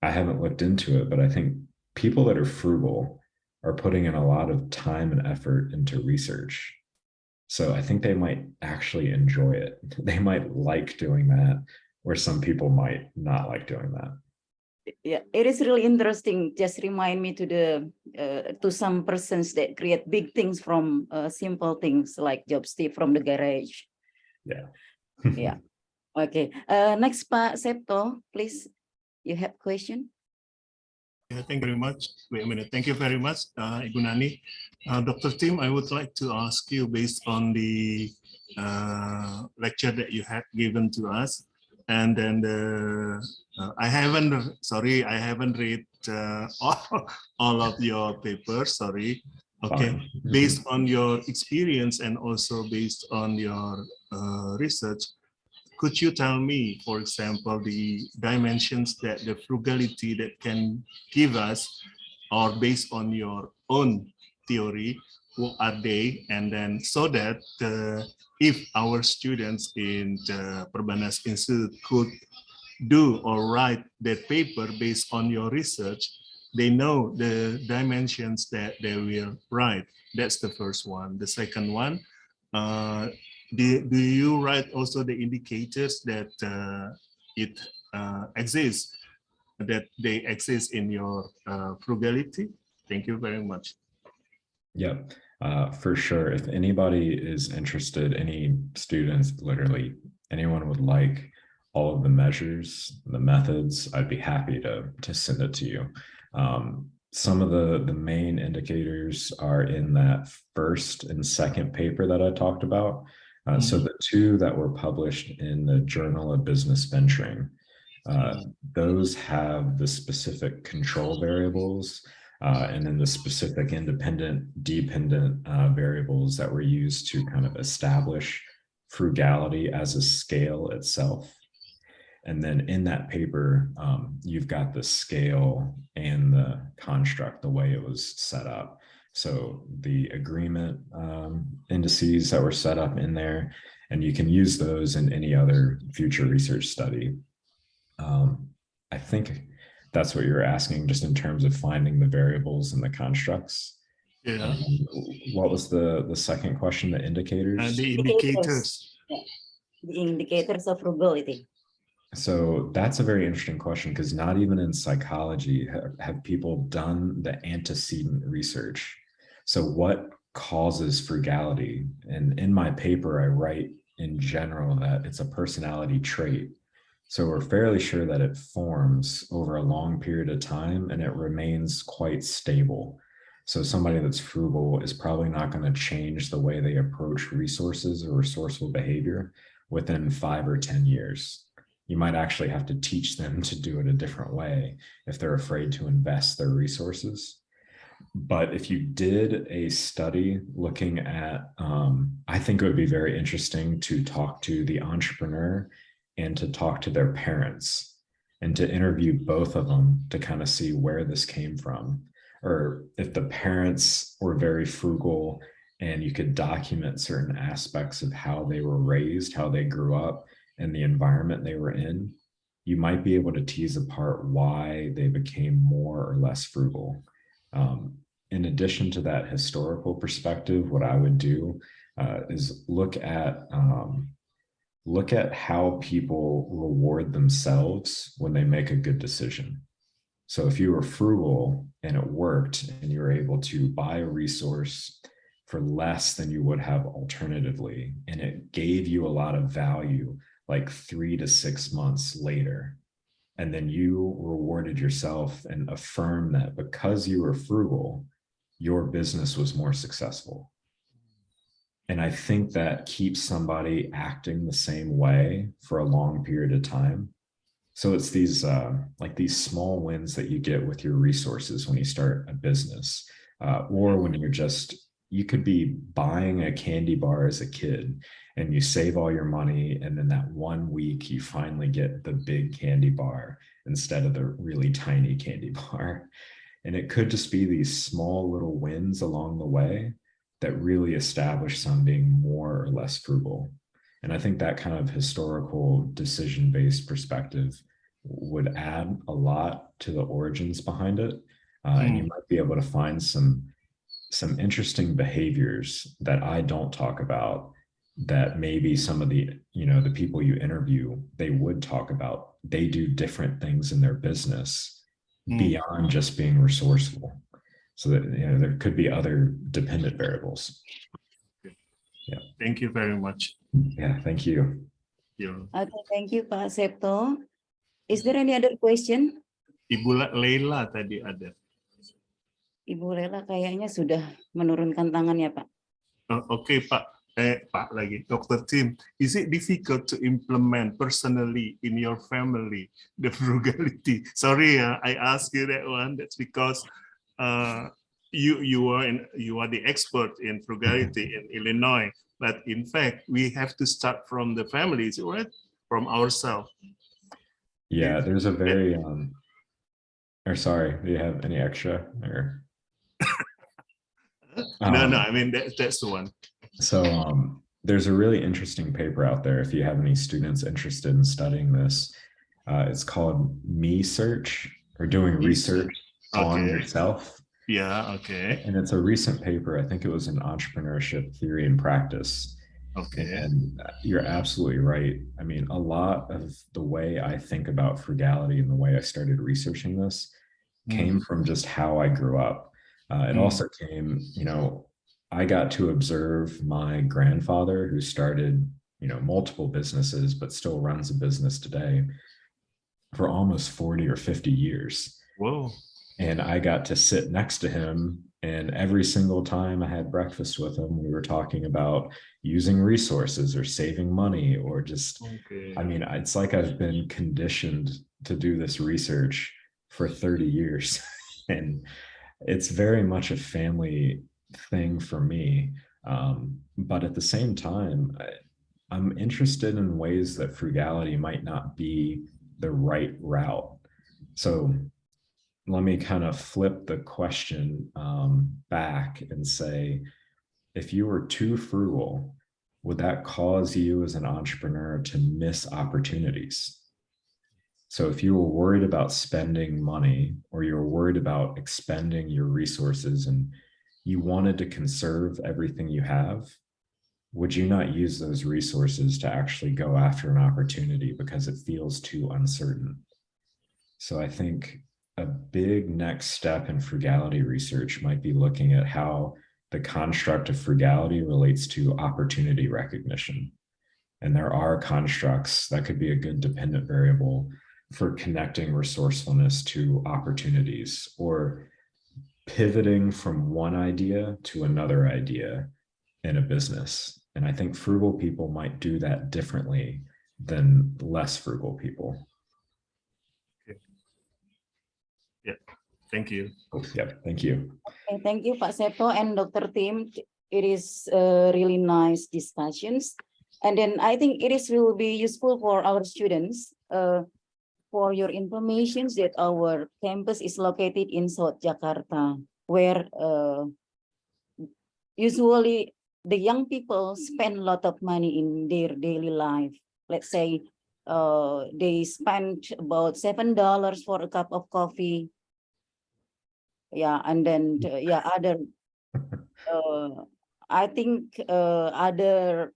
I haven't looked into it, but I think people that are frugal are putting in a lot of time and effort into research. So I think they might actually enjoy it. They might like doing that, where some people might not like doing that. Yeah, it is really interesting. Just remind me to some persons that create big things from simple things like job Steve from the garage. Yeah. Yeah. Okay. Next, Pak Septo, please. You have question? Yeah, thank you very much. Wait a minute. Thank you very much, Ibu Nani. Dr. Tim, I would like to ask you based on the lecture that you had given to us, and then I haven't read all of your papers. Sorry. Okay. Based on your experience and also based on your research, could you tell me, for example, the dimensions that the frugality that can give us, or based on your own theory, what are they? And then so that if our students in the Perbanas Institute could do or write that paper based on your research, they know the dimensions that they will write. That's the first one. The second one, do you write also the indicators that it exists, that they exist in your frugality? Thank you very much. Yep, for sure. If anybody is interested, any students, literally anyone would like all of the measures, the methods, I'd be happy to send it to you. some of the main indicators are in that first and second paper that I talked about. So the two that were published in the Journal of Business Venturing, those have the specific control variables and then the specific independent, dependent variables that were used to kind of establish frugality as a scale itself. And then in that paper, you've got the scale and the construct, the way it was set up. So the agreement indices that were set up in there, and you can use those in any other future research study. I think that's what you're asking, just in terms of finding the variables and the constructs. Yeah. What was the second question? The indicators? The indicators. The indicators of frugality. So that's a very interesting question, because not even in psychology have people done the antecedent research. So what causes frugality? And in my paper, I write in general that it's a personality trait. So we're fairly sure that it forms over a long period of time and it remains quite stable. So somebody that's frugal is probably not going to change the way they approach resources or resourceful behavior within 5 or 10 years. You might actually have to teach them to do it a different way if they're afraid to invest their resources. But if you did a study looking at, I think it would be very interesting to talk to the entrepreneur and to talk to their parents and to interview both of them to kind of see where this came from. Or if the parents were very frugal and you could document certain aspects of how they were raised, how they grew up, and the environment they were in, you might be able to tease apart why they became more or less frugal. In addition to that historical perspective, what I would do is look at how people reward themselves when they make a good decision. So if you were frugal and it worked and you were able to buy a resource for less than you would have alternatively, and it gave you a lot of value like 3 to 6 months later, and then you rewarded yourself and affirmed that because you were frugal, your business was more successful. And I think that keeps somebody acting the same way for a long period of time. So it's these like these small wins that you get with your resources when you start a business, or when you could be buying a candy bar as a kid and you save all your money, and then that 1 week you finally get the big candy bar instead of the really tiny candy bar. And it could just be these small little wins along the way that really establish some being more or less frugal. And I think that kind of historical decision-based perspective would add a lot to the origins behind it. And you might be able to find some interesting behaviors that I don't talk about, that maybe some of the people you interview, they would talk about. They do different things in their business beyond just being resourceful. So that there could be other dependent variables. Yeah. Thank you very much. Yeah, thank you. Yeah. Okay, thank you, Pak Septo. Is there any other question? Ibu Leila tadi ada. Ibu Lela kayaknya sudah menurunkan tangannya, Pak. Okay, Pak. Pak lagi, Dr. Tim, is it difficult to implement personally in your family the frugality? Sorry, I asked you that one. That's because you are the expert in frugality in Illinois, but in fact we have to start from the families, right? From ourselves. Yeah, there's a very or sorry, do you have any extra or? No, I mean that's the one. So there's a really interesting paper out there if you have any students interested in studying this. It's called Me Search, or doing research on yourself. Yeah, okay. And it's a recent paper. I think it was in Entrepreneurship Theory and Practice. Okay. And you're absolutely right. I mean, a lot of the way I think about frugality and the way I started researching this came from just how I grew up. It also came, I got to observe my grandfather, who started, multiple businesses, but still runs a business today, for almost 40 or 50 years. Whoa. And I got to sit next to him. And every single time I had breakfast with him, we were talking about using resources or saving money or just, Okay. I mean, it's like I've been conditioned to do this research for 30 years. And it's very much a family thing for me. But at the same time, I'm interested in ways that frugality might not be the right route. So let me kind of flip the question back and say, if you were too frugal, would that cause you as an entrepreneur to miss opportunities? So if you were worried about spending money or you were worried about expending your resources and you wanted to conserve everything you have, would you not use those resources to actually go after an opportunity because it feels too uncertain? So I think a big next step in frugality research might be looking at how the construct of frugality relates to opportunity recognition. And there are constructs that could be a good dependent variable for connecting resourcefulness to opportunities or pivoting from one idea to another idea in a business. And I think frugal people might do that differently than less frugal people. Yeah, thank you. Yeah, thank you. Okay, thank you, Pak Seto and Dr. Tim. It is really nice discussions. And then I think will be useful for our students. For your information that our campus is located in South Jakarta, where usually the young people spend a lot of money in their daily life. Let's say they spend about $7 for a cup of coffee. Yeah, and then other I think other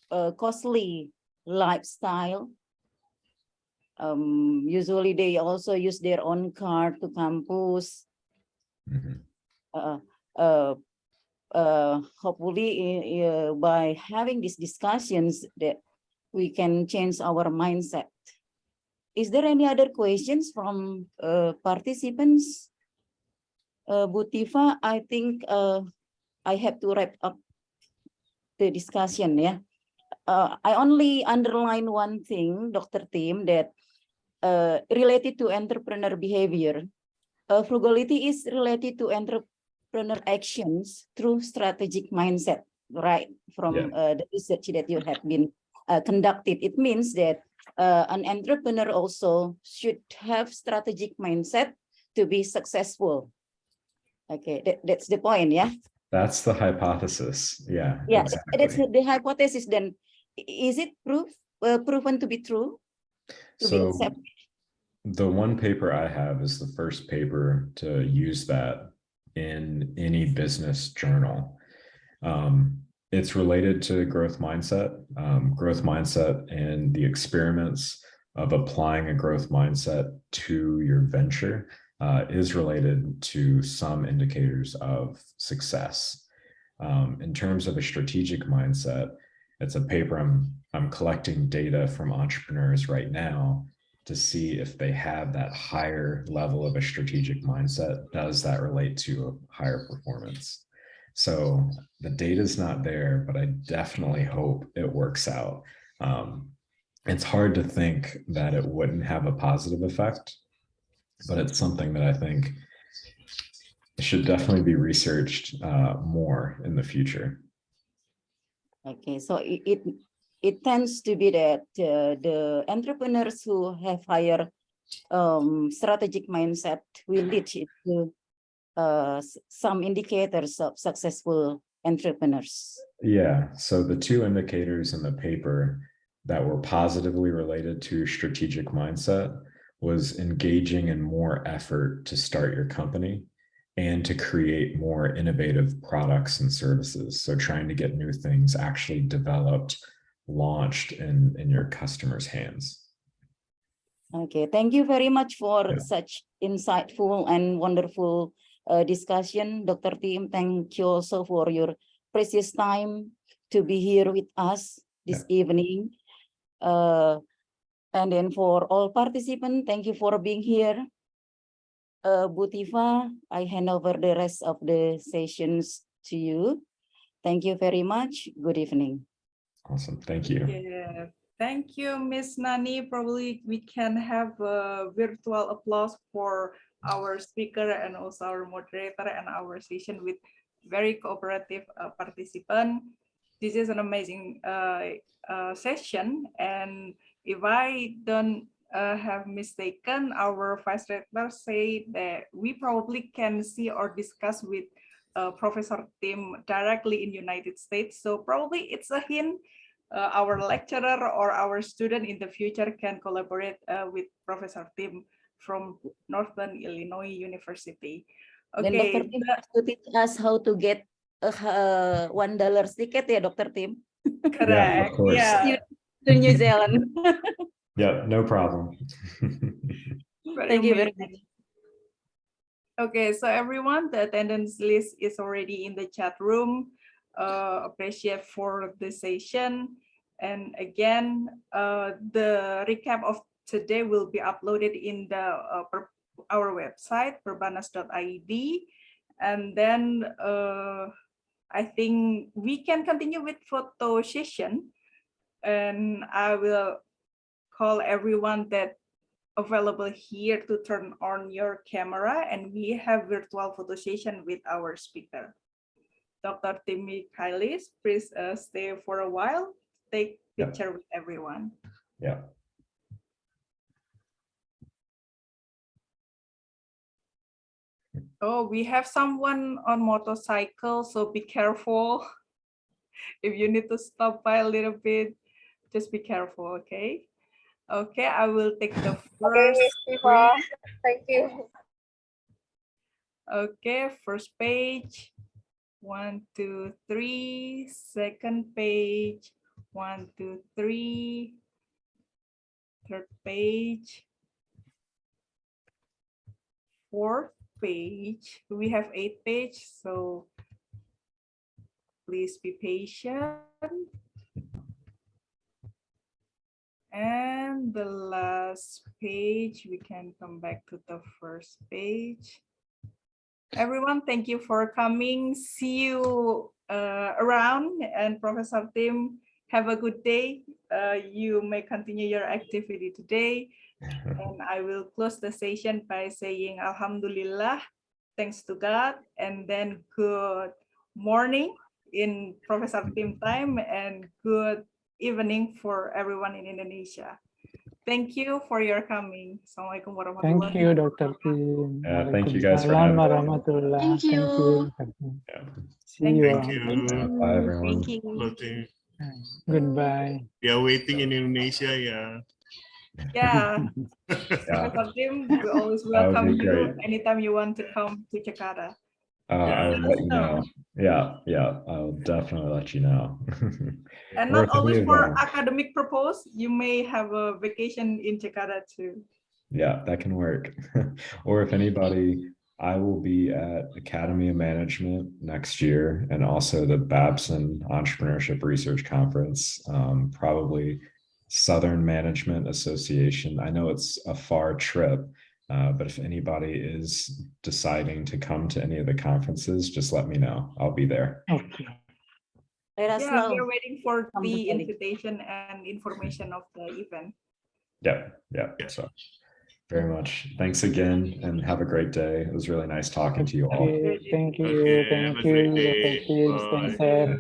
costly lifestyle. Usually they also use their own car to campus. Mhm. Hopefully by having these discussions that we can change our mindset. Is there any other questions from participants? Butifa, I think I have to wrap up the discussion. Yeah, I only underline one thing, Dr. Tim, that related to entrepreneur behavior. Frugality is related to entrepreneur actions through strategic mindset, right? From the research that you have been conducted. It means that an entrepreneur also should have strategic mindset to be successful. Okay, that's the point, yeah? That's the hypothesis. Yeah, Yeah, exactly. that's the hypothesis. Then, is it proven to be true? So the one paper I have is the first paper to use that in any business journal. It's related to growth mindset and the experiments of applying a growth mindset to your venture is related to some indicators of success. In terms of a strategic mindset, it's a paper I'm collecting data from entrepreneurs right now to see if they have that higher level of a strategic mindset. Does that relate to a higher performance? So the data is not there, but I definitely hope it works out. It's hard to think that it wouldn't have a positive effect, but it's something that I think should definitely be researched more in the future. Okay, so it tends to be that the entrepreneurs who have higher strategic mindset will lead to some indicators of successful entrepreneurs. Yeah, so the two indicators in the paper that were positively related to strategic mindset was engaging in more effort to start your company and to create more innovative products and services. So trying to get new things actually developed, launched in your customers' hands. Okay, thank you very much for such insightful and wonderful discussion. Dr. Tim, thank you also for your precious time to be here with us this evening. And then for all participants, thank you for being here. Bu Tifa, I hand over the rest of the sessions to you. Thank you very much. Good evening. Awesome. Thank you. Yeah, thank you, Miss Nani. Probably we can have a virtual applause for our speaker and also our moderator and our session with very cooperative participant. This is an amazing session, and if I don't have mistaken, our vice rector say that we probably can see or discuss with Professor Tim directly in United States. So probably it's a hint our lecturer or our student in the future can collaborate with Professor Tim from Northern Illinois University. Dan Okay. Dr. Tim to teach us how to get a $1 ticket ya, Dr. Tim. Correct. Yeah, of course. Yeah. To New Zealand. Yeah, no problem. Thank you very much. Okay, so everyone, the attendance list is already in the chat room. Appreciate for the session. And again, the recap of today will be uploaded in the our website, perbanas.id. And then I think we can continue with photo session. And I will call everyone that available here to turn on your camera, and we have virtual photo session with our speaker. Dr. Tim Michaelis, please stay for a while, take picture with everyone. Yeah. Oh, we have someone on motorcycle, so be careful. If you need to stop by a little bit, just be careful, okay? Okay, I will take the first. Okay, thank you. Okay, first page. 1, 2, 3. Second page. 1, 2, 3. Third page. Fourth page. We have 8 pages, so please be patient. And the last page, we can come back to the first page. Everyone, thank you for coming. See you around, and Professor Tim, have a good day. You may continue your activity today. And I will close the session by saying Alhamdulillah, thanks to God, and then good morning in Professor Tim time, and good evening for everyone in Indonesia. Thank you for your coming. Assalamualaikum warahmatullahi wabarakatuh. Thank you, Dr. Tim. Thank you guys for having me. Warahmatullah. Thank you. Dr. Tim. Yeah. See you. Thank Thank you. you. Bye, everyone. Thank you. Hello, Tim. Goodbye. We are waiting in Indonesia, yeah. Yeah, Yeah, Professor Tim, we always that would welcome be you great. anytime you want to come to Jakarta. I will Let let us you know. know. Yeah, I'll definitely let you know. And Or not if any always of, for academic purpose, you may have a vacation in Jakarta too. yeah, that can work. Or if anybody, I will be at Academy of Management next year, and also the Babson Entrepreneurship Research Conference, probably Southern Management Association. I know it's a far trip, but if anybody is deciding to come to any of the conferences, just let me know. I'll be there. Okay. Let us Yeah, know. we are waiting for Come to the Bali. invitation and information of the event. Yeah. So very much. Thanks again, and have a great day. It was really nice talking to you all. Okay. Thank you. Okay, have Thank a great you, Dr. day. Tim. Stay Bye. safe.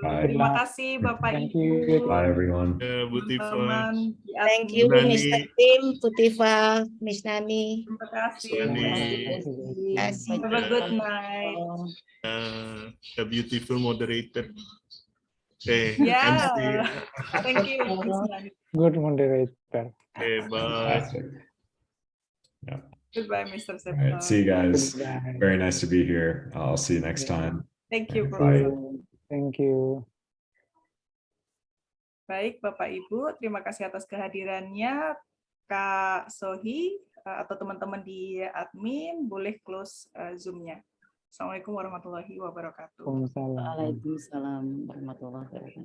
Bye. Terima luck. kasih Bapak Thank Ibu, you. Bye, everyone. Bu Tifa. teman-teman di Thank you, admin. Nani. Mr. Tim, Putifa, Miss Nani. Terima kasih. Nani. Kasih. Have a good night. A beautiful moderator. Yeah, MC. thank you, Miss Nani. Good moderator. Okay, bye. Fantastic. Yeah. Goodbye, Mr. All right. Septa. See you guys. Goodbye. Very nice to be here. I'll see you next time. Thank you, Bye. Profesor. Thank you. Baik, Bapak Ibu, terima kasih atas kehadirannya. Kak Sohi atau teman-teman di admin boleh close Zoom-nya. Assalamualaikum warahmatullahi wabarakatuh. Waalaikumsalam. Waalaikumsalam warahmatullahi wabarakatuh.